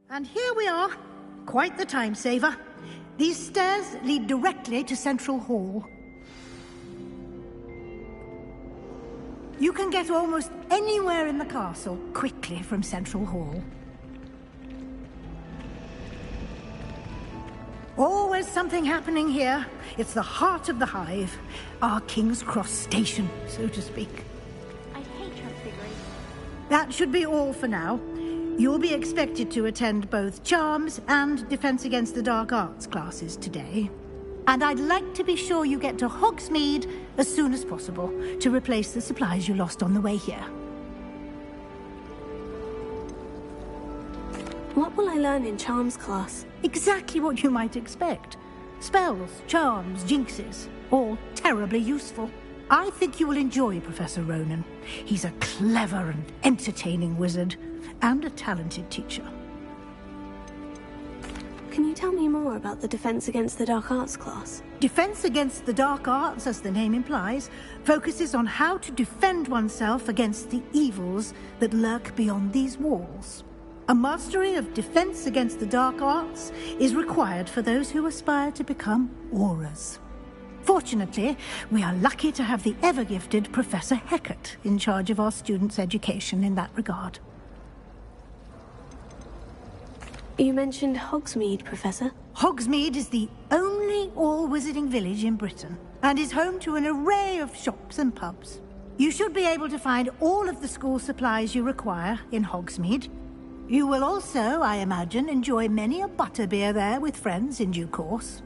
And here we are. Quite the time saver. These stairs lead directly to Central Hall. You can get almost anywhere in the castle quickly from Central Hall. Always something happening here. It's the heart of the hive. Our King's Cross station, so to speak. I hate transfiguring. That should be all for now. You'll be expected to attend both Charms and Defense Against the Dark Arts classes today. And I'd like to be sure you get to Hogsmeade as soon as possible to replace the supplies you lost on the way here. What will I learn in Charms class? Exactly what you might expect. Spells, charms, jinxes, all terribly useful. I think you will enjoy Professor Ronan. He's a clever and entertaining wizard, and a talented teacher. Can you tell me more about the Defense Against the Dark Arts class? Defense Against the Dark Arts, as the name implies, focuses on how to defend oneself against the evils that lurk beyond these walls. A mastery of Defense Against the Dark Arts is required for those who aspire to become Aurors. Fortunately, we are lucky to have the ever-gifted Professor Hecat in charge of our students' education in that regard. You mentioned Hogsmeade, Professor. Hogsmeade is the only all-wizarding village in Britain, and is home to an array of shops and pubs. You should be able to find all of the school supplies you require in Hogsmeade. You will also, I imagine, enjoy many a butterbeer there with friends in due course.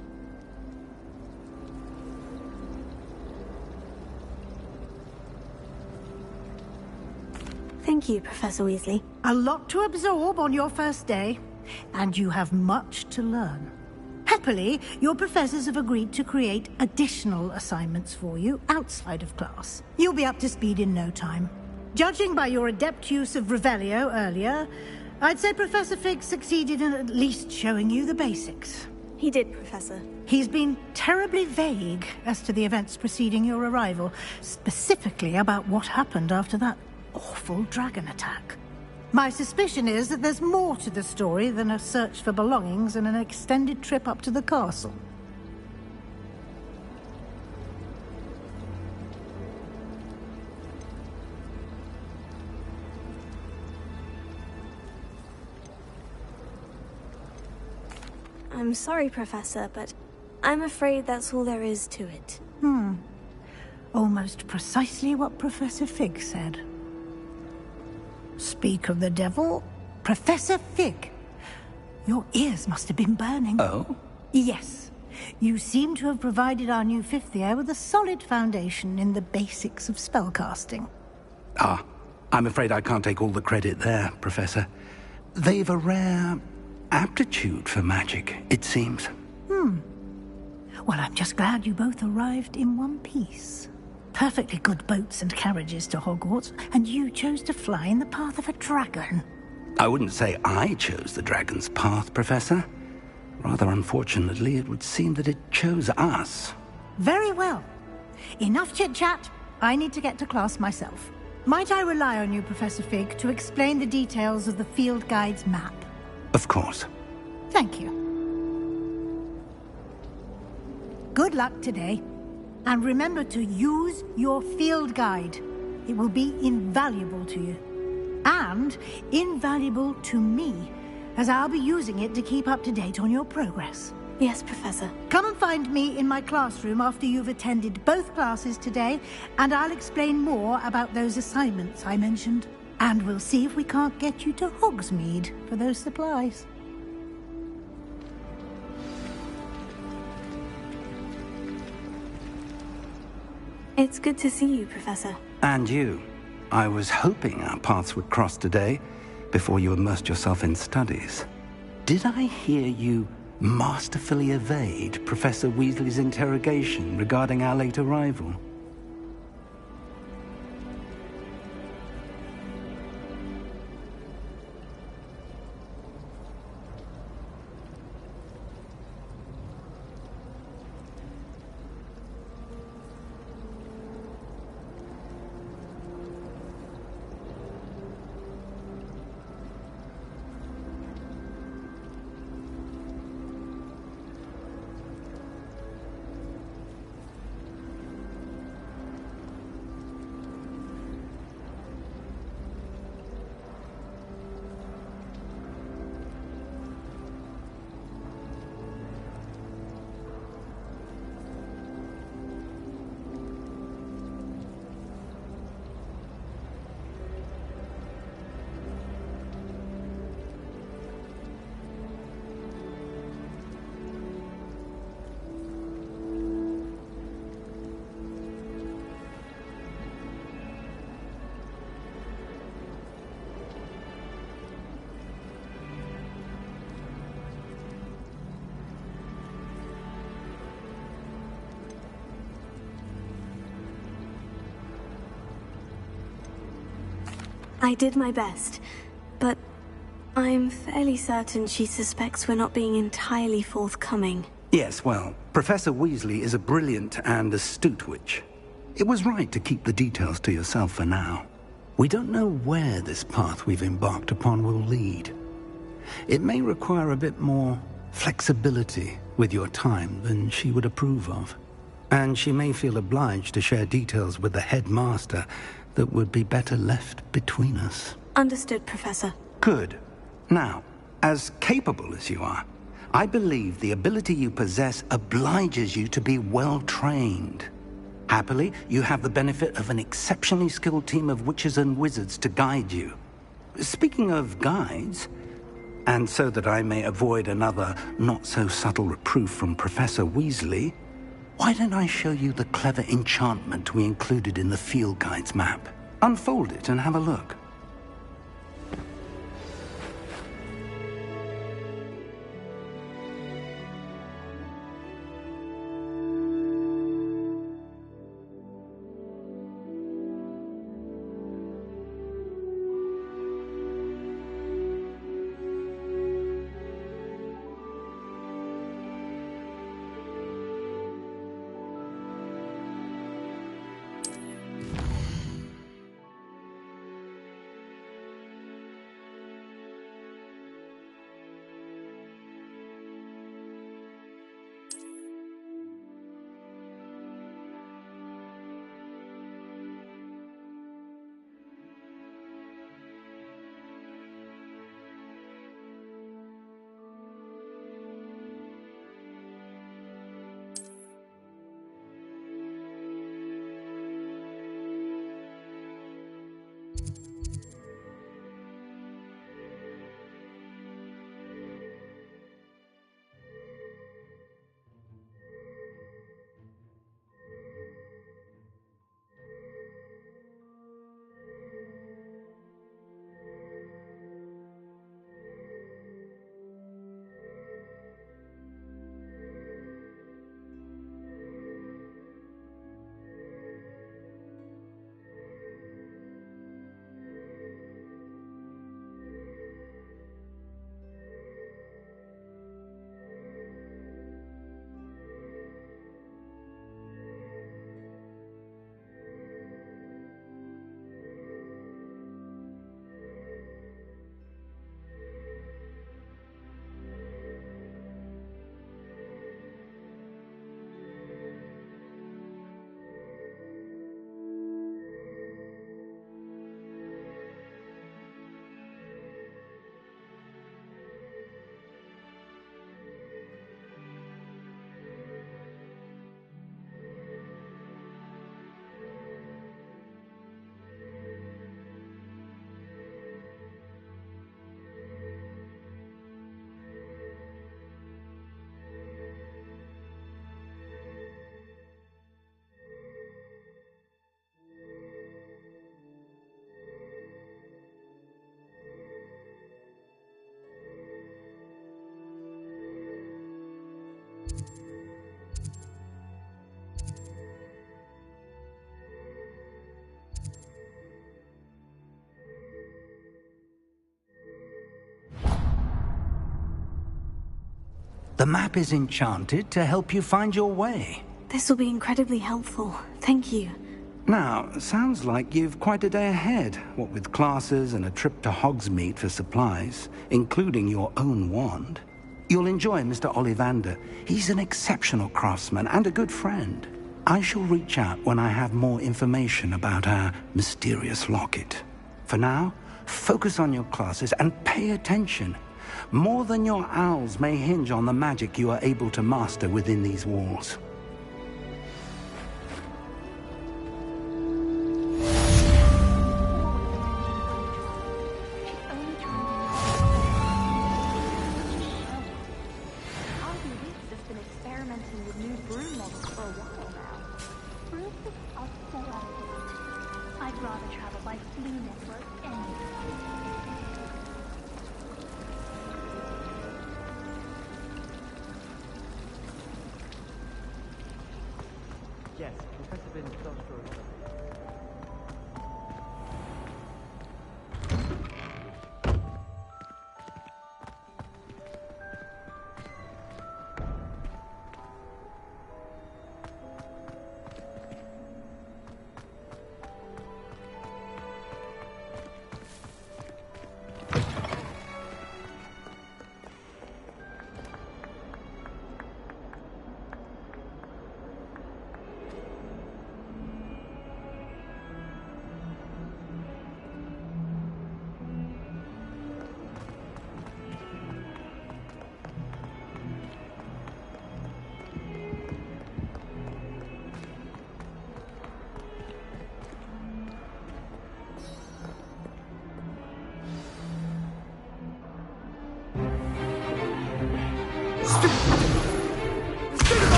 Thank you, Professor Weasley. A lot to absorb on your first day, and you have much to learn. Happily, your professors have agreed to create additional assignments for you outside of class. You'll be up to speed in no time. Judging by your adept use of Revelio earlier, I'd say Professor Fig succeeded in at least showing you the basics. He did, Professor. He's been terribly vague as to the events preceding your arrival, specifically about what happened after that awful dragon attack. My suspicion is that there's more to the story than a search for belongings and an extended trip up to the castle. I'm sorry, Professor, but I'm afraid that's all there is to it. Almost precisely what Professor Fig said. Speak of the devil, Professor Fig. Your ears must have been burning. Oh? Yes. You seem to have provided our new fifth year with a solid foundation in the basics of spellcasting. Ah, I'm afraid I can't take all the credit there, Professor. They've a rare aptitude for magic, it seems. Well, I'm just glad you both arrived in one piece. Perfectly good boats and carriages to Hogwarts, and you chose to fly in the path of a dragon. I wouldn't say I chose the dragon's path, Professor. Rather unfortunately, it would seem that it chose us. Very well. Enough chit-chat. I need to get to class myself. Might I rely on you, Professor Fig, to explain the details of the field guide's map? Of course. Thank you. Good luck today. And remember to use your field guide. It will be invaluable to you. And invaluable to me, as I'll be using it to keep up to date on your progress. Yes, Professor. Come and find me in my classroom after you've attended both classes today, and I'll explain more about those assignments I mentioned. And we'll see if we can't get you to Hogsmeade for those supplies. It's good to see you, Professor. And you. I was hoping our paths would cross today, before you immersed yourself in studies. Did I hear you masterfully evade Professor Weasley's interrogation regarding our late arrival? I did my best, but I'm fairly certain she suspects we're not being entirely forthcoming. Yes, well, Professor Weasley is a brilliant and astute witch. It was right to keep the details to yourself for now. We don't know where this path we've embarked upon will lead. It may require a bit more flexibility with your time than she would approve of. And she may feel obliged to share details with the headmaster that would be better left between us. Understood, Professor. Good. Now, as capable as you are, I believe the ability you possess obliges you to be well-trained. Happily, you have the benefit of an exceptionally skilled team of witches and wizards to guide you. Speaking of guides, and so that I may avoid another not-so-subtle reproof from Professor Weasley, why don't I show you the clever enchantment we included in the field guide's map? Unfold it and have a look. The map is enchanted to help you find your way. This will be incredibly helpful. Thank you. Now, sounds like you've quite a day ahead, what with classes and a trip to Hogsmeade for supplies, including your own wand. You'll enjoy Mr. Ollivander. He's an exceptional craftsman and a good friend. I shall reach out when I have more information about our mysterious locket. For now, focus on your classes and pay attention. More than your owls may hinge on the magic you are able to master within these walls.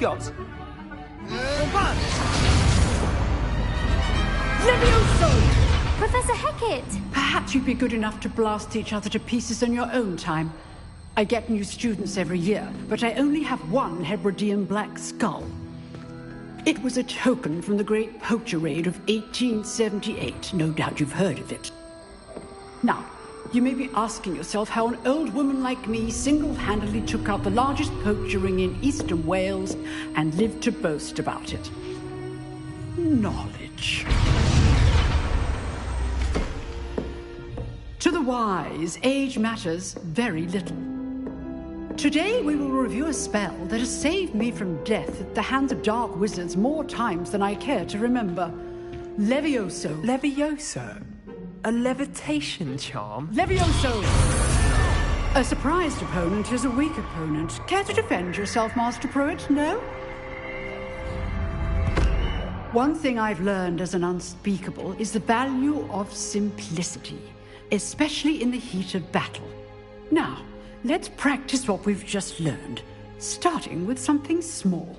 Yachts. Levioso! Professor Hecat! Perhaps you'd be good enough to blast each other to pieces on your own time. I get new students every year, but I only have one Hebridean black skull. It was a token from the Great Poacher Raid of 1878. No doubt you've heard of it. Now, you may be asking yourself how an old woman like me single-handedly took out the largest poacher ring in eastern Wales and lived to boast about it. Knowledge. To the wise, age matters very little. Today we will review a spell that has saved me from death at the hands of dark wizards more times than I care to remember. Levioso. Levioso? A levitation charm? Levioso! A surprised opponent is a weak opponent. Care to defend yourself, Master Pruitt? No? One thing I've learned as an unspeakable is the value of simplicity, especially in the heat of battle. Now, let's practice what we've just learned, starting with something small.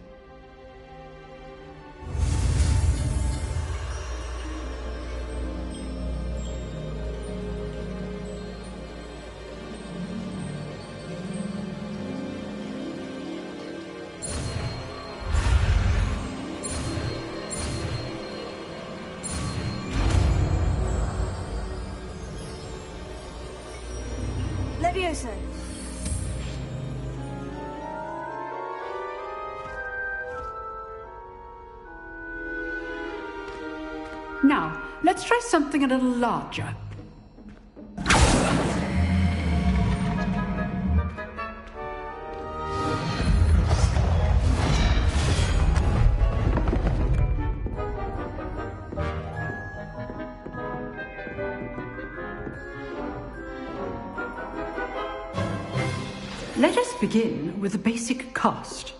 Levioso. Now, let's try something a little larger. Let us begin with the basic cast.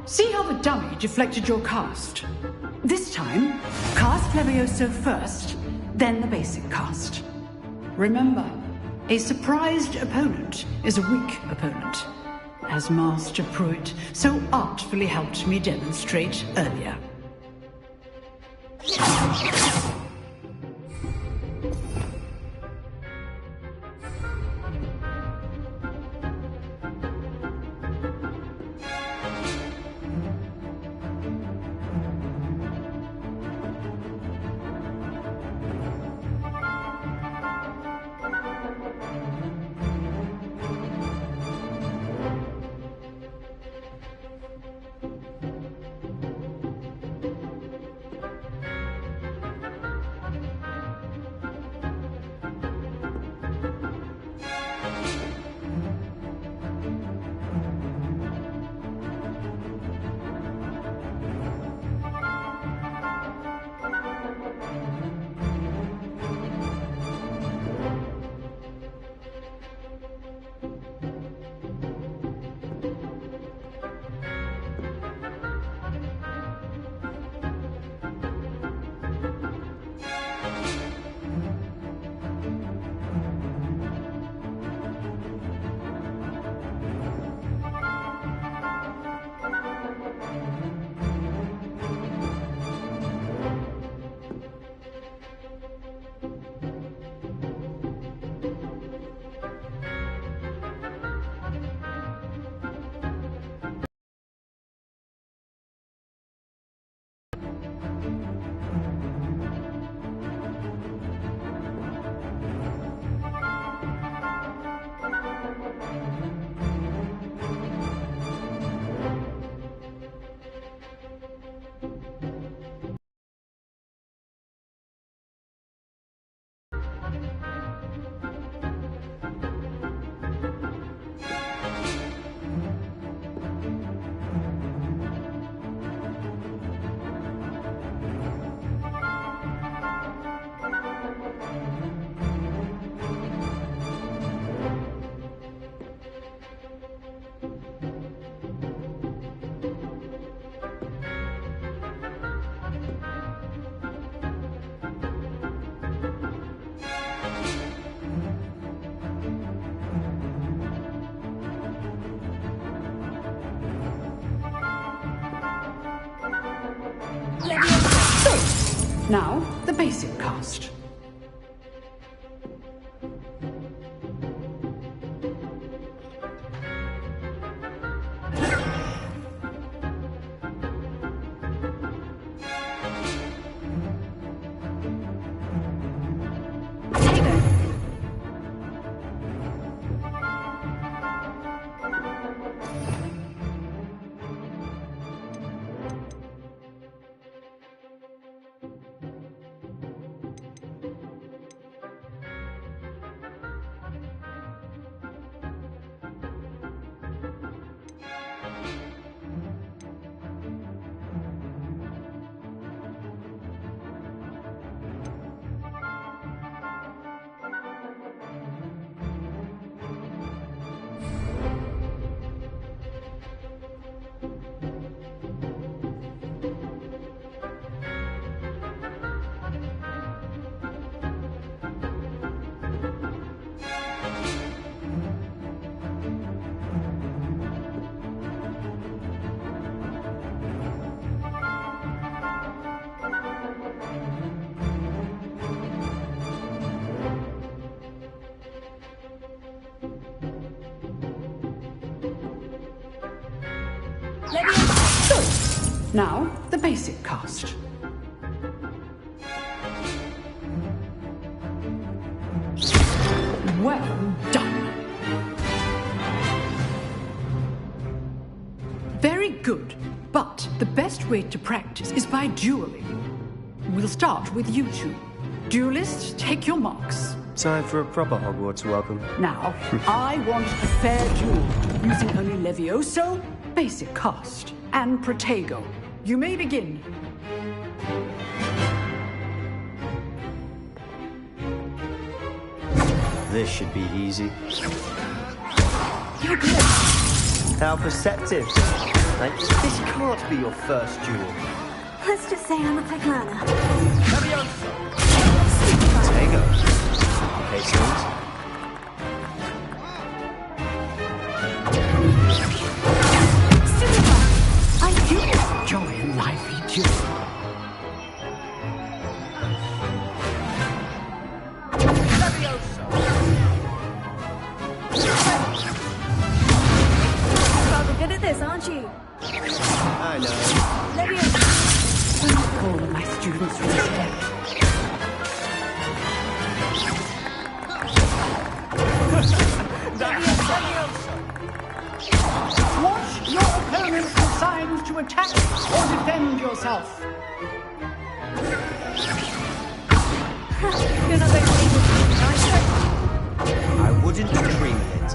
See how the dummy deflected your cast? This time, cast Levioso first, then the basic cast. Remember, a surprised opponent is a weak opponent, as Master Pruitt so artfully helped me demonstrate earlier. Now, the basic cast. Now, the basic cast. Well done. Very good. But the best way to practice is by dueling. We'll start with you two. Duelists, take your marks. Time for a proper Hogwarts welcome. Now, I want a fair duel, using only Levioso, basic cast, and Protego. You may begin. This should be easy. You're good. How perceptive. Like, this can't be your first duel. Let's just say I'm a quick learner. Protego. Okay, Smooth. I do enjoy a lively duel. Rather good at this, aren't you? I know. All of my students respect. Watch your opponent's decide to attack or defend yourself. You're not going to leave with me, are you? I wouldn't dream of it.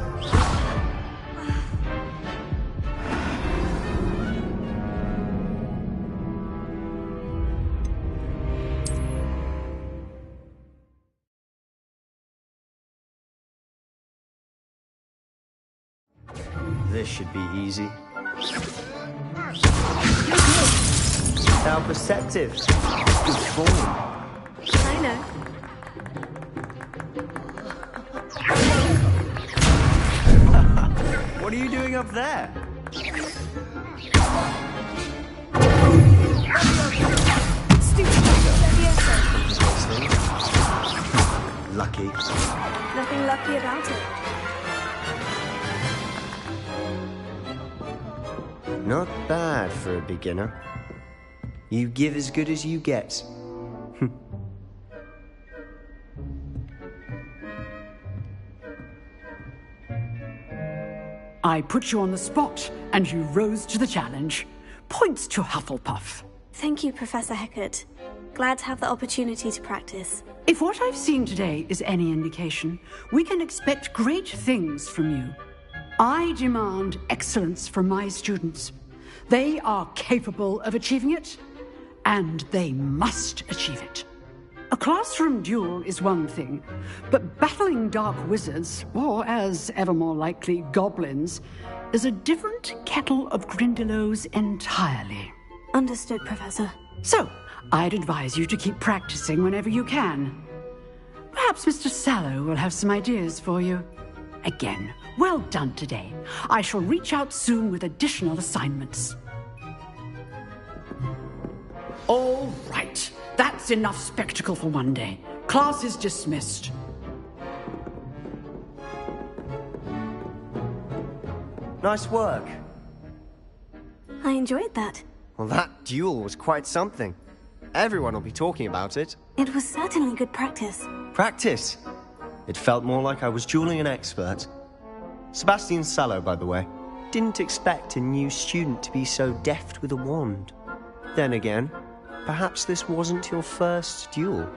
This should be easy. How perceptive. Good form. I know. What are you doing up there? Lucky. Nothing lucky about it. Not bad for a beginner. You give as good as you get. I put you on the spot, and you rose to the challenge. Points to Hufflepuff. Thank you, Professor Hecat. Glad to have the opportunity to practice. If what I've seen today is any indication, we can expect great things from you. I demand excellence from my students. They are capable of achieving it, and they must achieve it. A classroom duel is one thing, but battling dark wizards, or as ever more likely, goblins, is a different kettle of Grindylows entirely. Understood, Professor. So, I'd advise you to keep practicing whenever you can. Perhaps Mr. Sallow will have some ideas for you. Again, well done today. I shall reach out soon with additional assignments. All right. That's enough spectacle for one day. Class is dismissed. Nice work. I enjoyed that. Well, that duel was quite something. Everyone will be talking about it. It was certainly good practice. Practice? It felt more like I was dueling an expert. Sebastian Sallow, by the way. Didn't expect a new student to be so deft with a wand. Then again, perhaps this wasn't your first duel.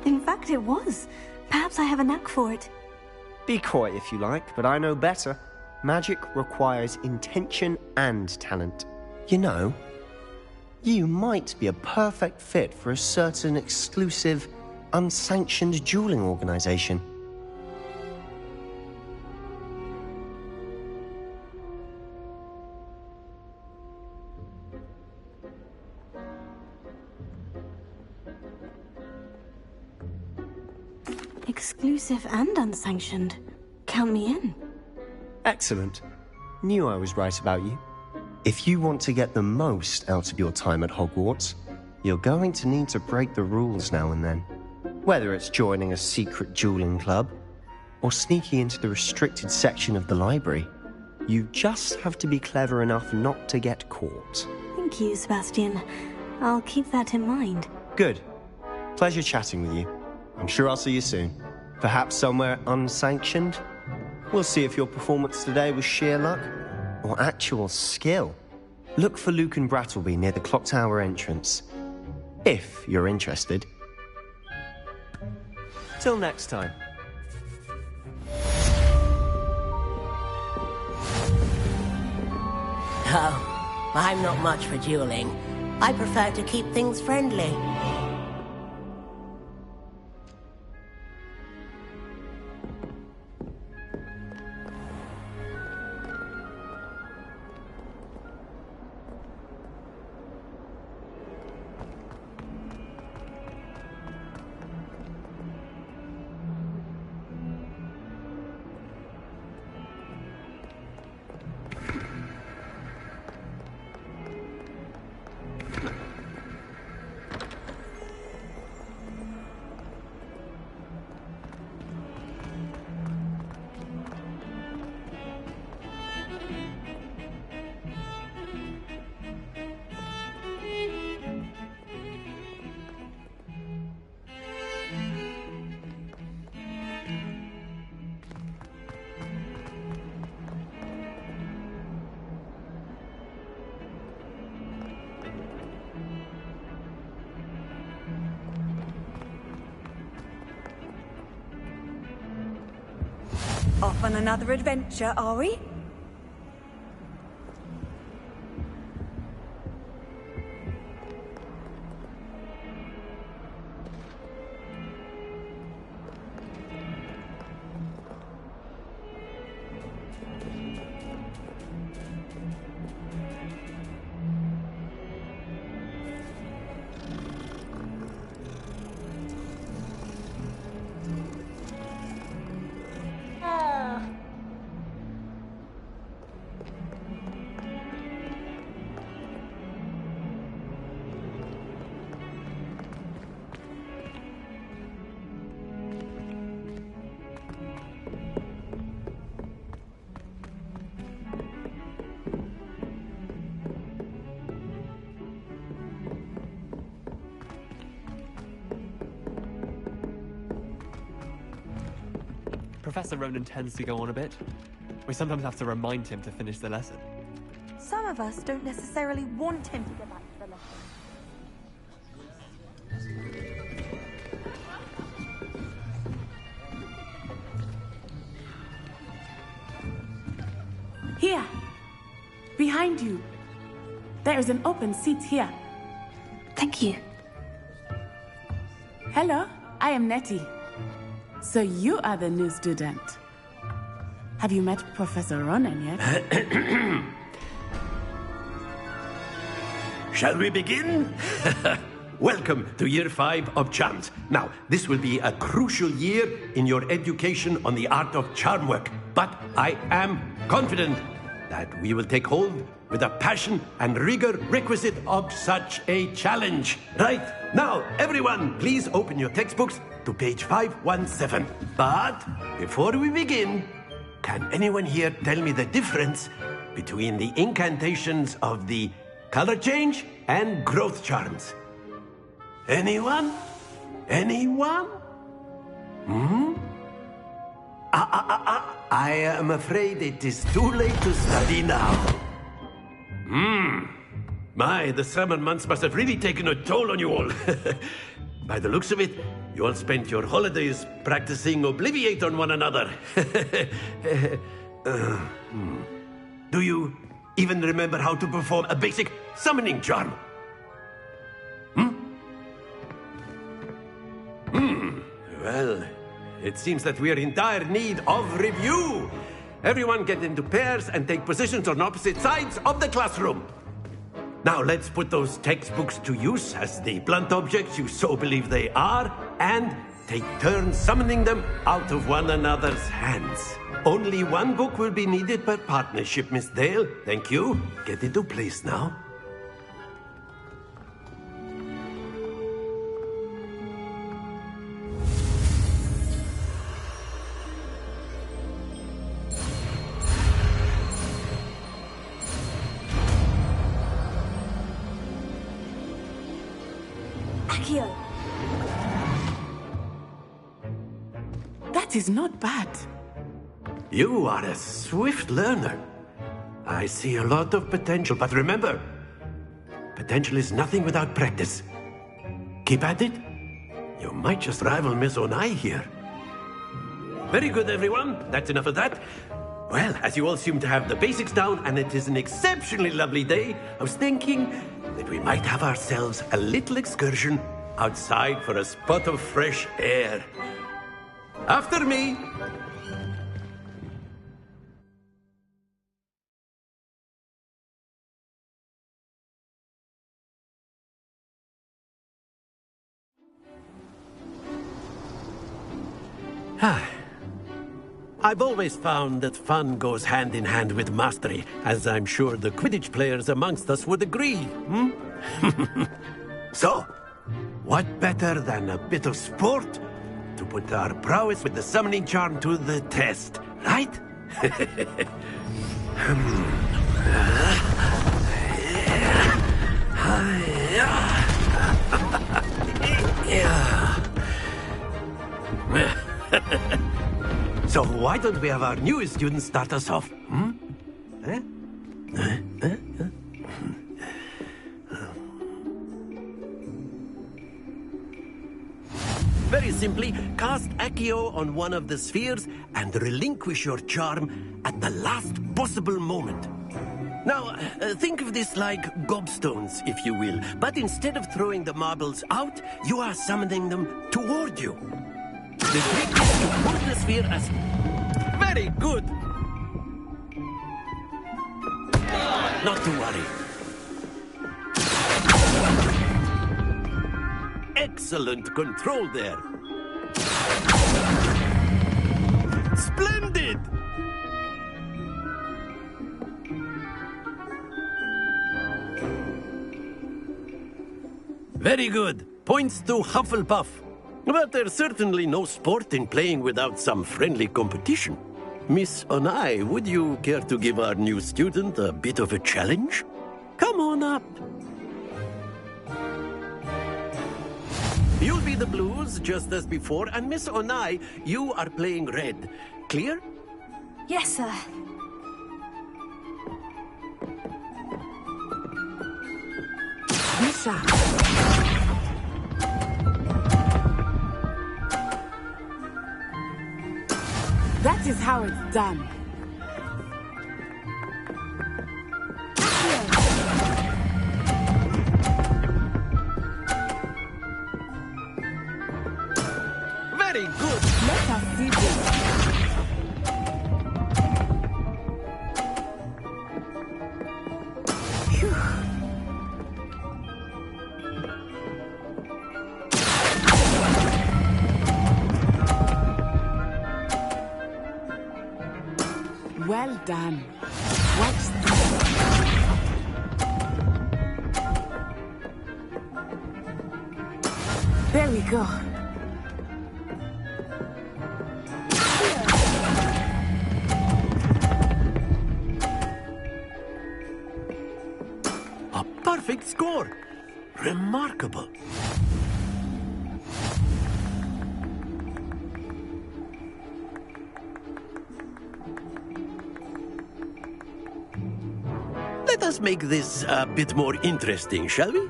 In fact, it was. Perhaps I have a knack for it. Be coy if you like, but I know better. Magic requires intention and talent. You know, you might be a perfect fit for a certain exclusive, unsanctioned dueling organization. Exclusive and unsanctioned. Count me in. Excellent. Knew I was right about you. If you want to get the most out of your time at Hogwarts, you're going to need to break the rules now and then. Whether it's joining a secret dueling club, or sneaking into the restricted section of the library, you just have to be clever enough not to get caught. Thank you, Sebastian. I'll keep that in mind. Good. Pleasure chatting with you. I'm sure I'll see you soon. Perhaps somewhere unsanctioned? We'll see if your performance today was sheer luck or actual skill. Look for Luke and Brattleby near the Clock Tower entrance, if you're interested. Till next time. Oh, I'm not much for dueling. I prefer to keep things friendly. Off on another adventure, are we? Professor Ronan tends to go on a bit. We sometimes have to remind him to finish the lesson. Some of us don't necessarily want him to go back to the lesson. Here! Behind you! There is an open seat here. Thank you. Hello, I am Nettie. So you are the new student. Have you met Professor Ronan yet? Shall we begin? Welcome to Year 5 of Charms. Now, this will be a crucial year in your education on the art of charm work, but I am confident that we will take hold with the passion and rigor requisite of such a challenge. Right, now, everyone, please open your textbooks to page 517. But before we begin, can anyone here tell me the difference between the incantations of the color change and growth charms? Anyone? Anyone? I am afraid it is too late to study now. My, the summer months must have really taken a toll on you all. By the looks of it, you all spent your holidays practicing Obliviate on one another. Do you even remember how to perform a basic summoning charm? Well, it seems that we are in dire need of review. Everyone get into pairs and take positions on opposite sides of the classroom. Now let's put those textbooks to use as the blunt objects you so believe they are, and take turns summoning them out of one another's hands. Only one book will be needed per partnership, Miss Dale. Thank you. Get into place now. That is not bad. You are a swift learner. I see a lot of potential, but remember, potential is nothing without practice. Keep at it. You might just rival Miss Onai here. Very good, everyone. That's enough of that. Well, as you all seem to have the basics down, and it is an exceptionally lovely day, I was thinking that we might have ourselves a little excursion outside for a spot of fresh air. After me. I've always found that fun goes hand in hand with mastery, as I'm sure the Quidditch players amongst us would agree. So, what better than a bit of sport to put our prowess with the summoning charm to the test, right? So why don't we have our newest student start us off? Very simply, cast Accio on one of the spheres and relinquish your charm at the last possible moment. Now, think of this like gobstones, if you will, but instead of throwing the marbles out, you are summoning them toward you. The trick is to pull the sphere as... Very good! Not to worry. Excellent control there. Splendid! Very good. Points to Hufflepuff. But there's certainly no sport in playing without some friendly competition. Miss Onai, would you care to give our new student a bit of a challenge? Come on up. You'll be the blues, just as before, and Miss Onai, you are playing red. Clear? Yes, sir. Lisa. That is how it's done. Very good. Let us see this. Well done. Watch this. we go. A perfect score. Remarkable. Let us make this a bit more interesting, shall we?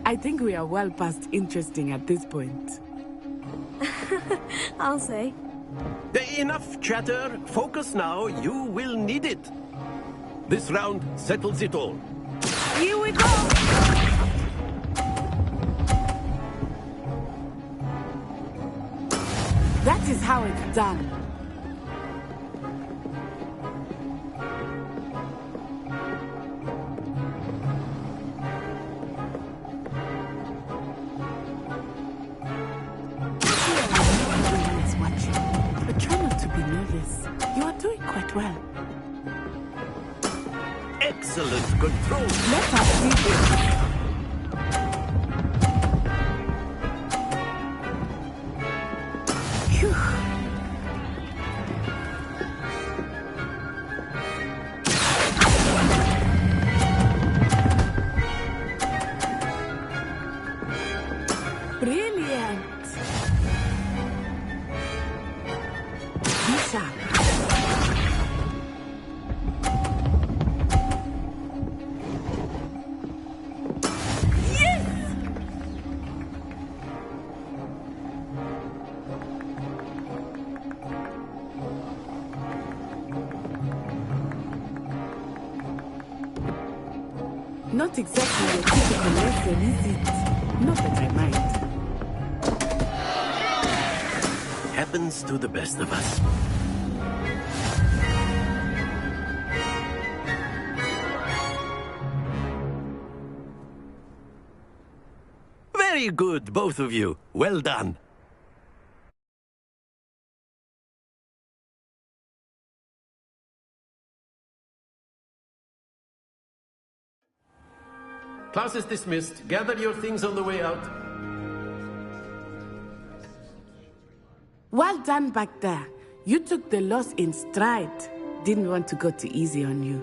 I think we are well past interesting at this point. I'll say. Enough chatter. Focus now. You will need it. This round settles it all. Here we go! That is how it's done. You are doing quite well. Excellent control. Let us see this. Phew. Brilliant. Be sharp. Not exactly your typical lesson, is it? Not that I mind. Happens to the best of us. Very good, both of you. Well done. Class is dismissed. Gather your things on the way out. Well done back there. You took the loss in stride. Didn't want to go too easy on you.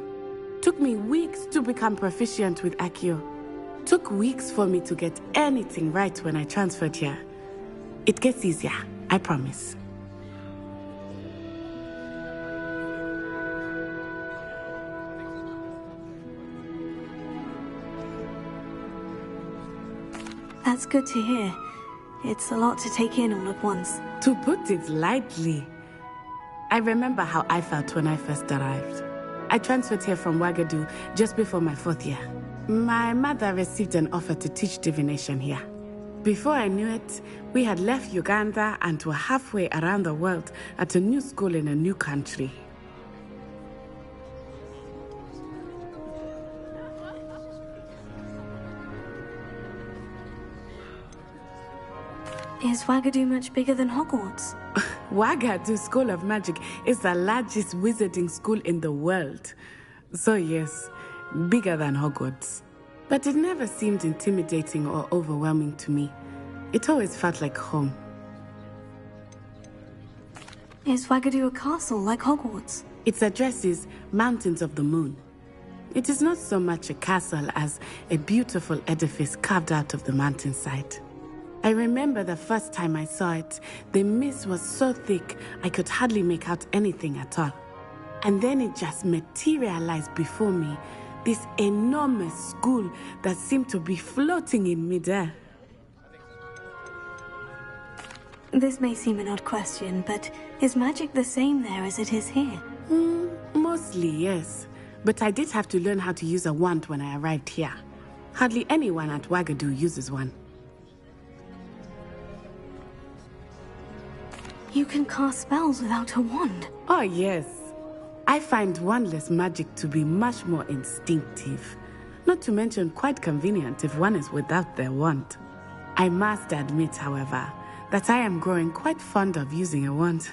Took me weeks to become proficient with Accio. Took weeks for me to get anything right when I transferred here. It gets easier, I promise. That's good to hear. It's a lot to take in all at once. To put it lightly, I remember how I felt when I first arrived. I transferred here from Ouagadougou just before my 4th year. My mother received an offer to teach divination here. Before I knew it, we had left Uganda and were halfway around the world at a new school in a new country. Is Ouagadougou much bigger than Hogwarts? Ouagadougou School of Magic is the largest wizarding school in the world. So yes, bigger than Hogwarts. But it never seemed intimidating or overwhelming to me. It always felt like home. Is Ouagadougou a castle like Hogwarts? Its address is Mountains of the Moon. It is not so much a castle as a beautiful edifice carved out of the mountainside. I remember the first time I saw it, the mist was so thick I could hardly make out anything at all. And then it just materialized before me, this enormous school that seemed to be floating in midair. This may seem an odd question, but is magic the same there as it is here? Mostly, yes. But I did have to learn how to use a wand when I arrived here. Hardly anyone at Ouagadougou uses one. You can cast spells without a wand? Oh, yes. I find wandless magic to be much more instinctive. Not to mention quite convenient if one is without their wand. I must admit, however, that I am growing quite fond of using a wand.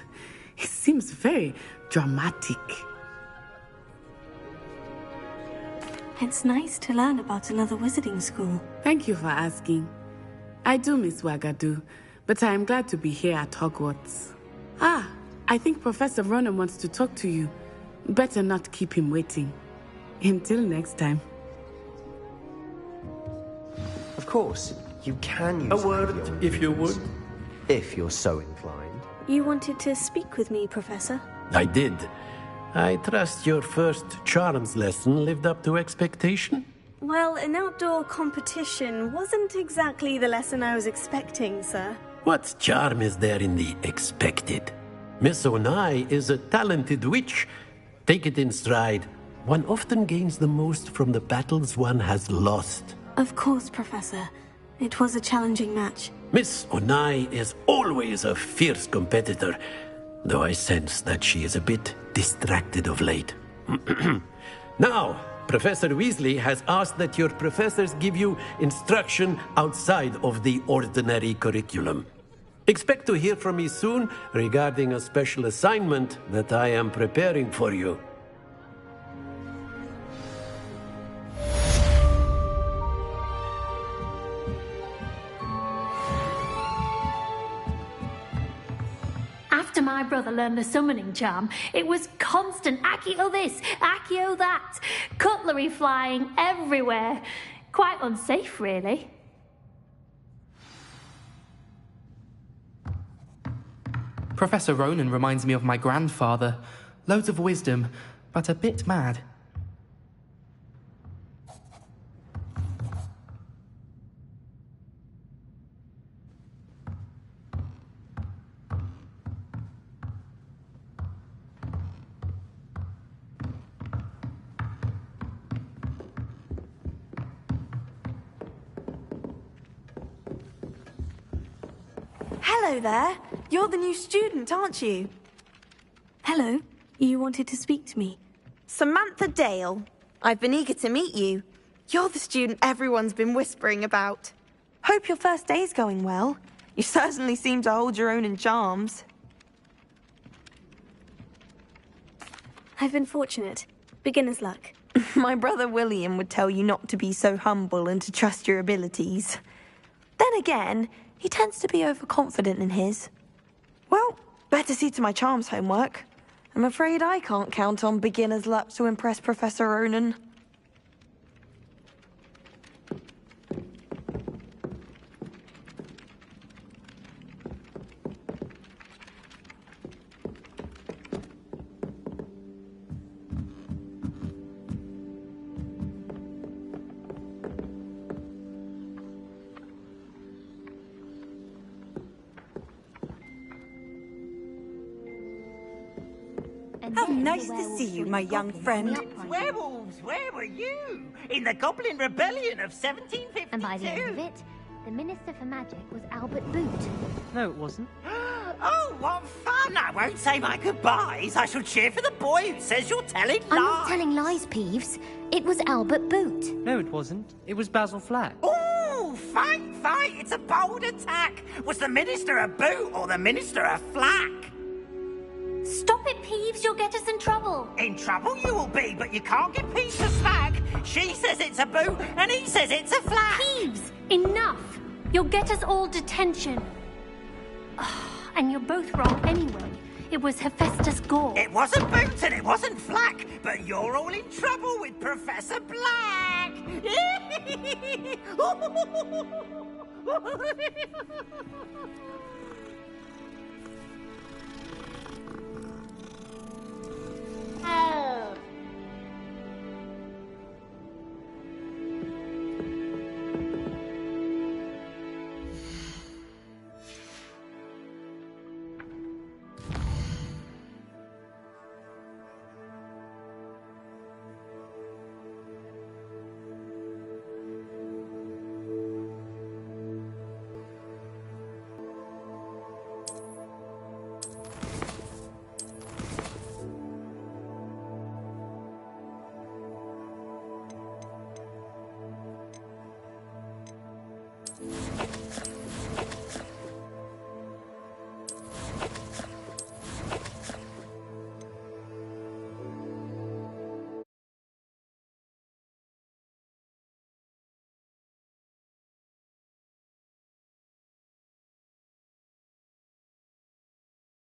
It seems very dramatic. It's nice to learn about another wizarding school. Thank you for asking. I do miss Wagadu, but I am glad to be here at Hogwarts. Ah, I think Professor Ronan wants to talk to you. Better not keep him waiting. Until next time. Of course, you can use a word, if you would. If you're so inclined. You wanted to speak with me, Professor? I did. I trust your first charms lesson lived up to expectation? Well, an outdoor competition wasn't exactly the lesson I was expecting, sir. What charm is there in the expected? Miss Onai is a talented witch. Take it in stride. One often gains the most from the battles one has lost. Of course, Professor. It was a challenging match. Miss Onai is always a fierce competitor, though I sense that she is a bit distracted of late. Now, Professor Weasley has asked that your professors give you instruction outside of the ordinary curriculum. Expect to hear from me soon regarding a special assignment that I am preparing for you. After my brother learned the summoning charm, it was constant Accio this, Accio that, cutlery flying everywhere. Quite unsafe, really. Professor Ronan reminds me of my grandfather. Loads of wisdom, but a bit mad. Hello there. You're the new student, aren't you? Hello. You wanted to speak to me? Samantha Dale. I've been eager to meet you. You're the student everyone's been whispering about. Hope your first day's going well. You certainly seem to hold your own in charms. I've been fortunate. Beginner's luck. My brother William would tell you not to be so humble and to trust your abilities. Then again, he tends to be overconfident in his. Well, better see to my charms homework. I'm afraid I can't count on beginner's luck to impress Professor Ronan. How nice to see you, my young friend. Werewolves, where were you? In the Goblin Rebellion of 1752. And by the end of it, the Minister for Magic was Albert Boot. No, it wasn't. Oh, what fun! I won't say my goodbyes. I shall cheer for the boy who says you're telling lies. I'm not telling lies, Peeves. It was Albert Boot. No, it wasn't. It was Basil Flack. Oh, fight! It's a bold attack. Was the Minister a boot or the Minister a flack? Stop it, Peeves. You'll get us in trouble. In trouble you will be, but you can't get Peeves to snag. She says it's a boot, and he says it's a flack. Peeves, enough. You'll get us all detention. And you're both wrong anyway. It was Hephaestus Gore. It wasn't boot and it wasn't flack, but you're all in trouble with Professor Black. Oh.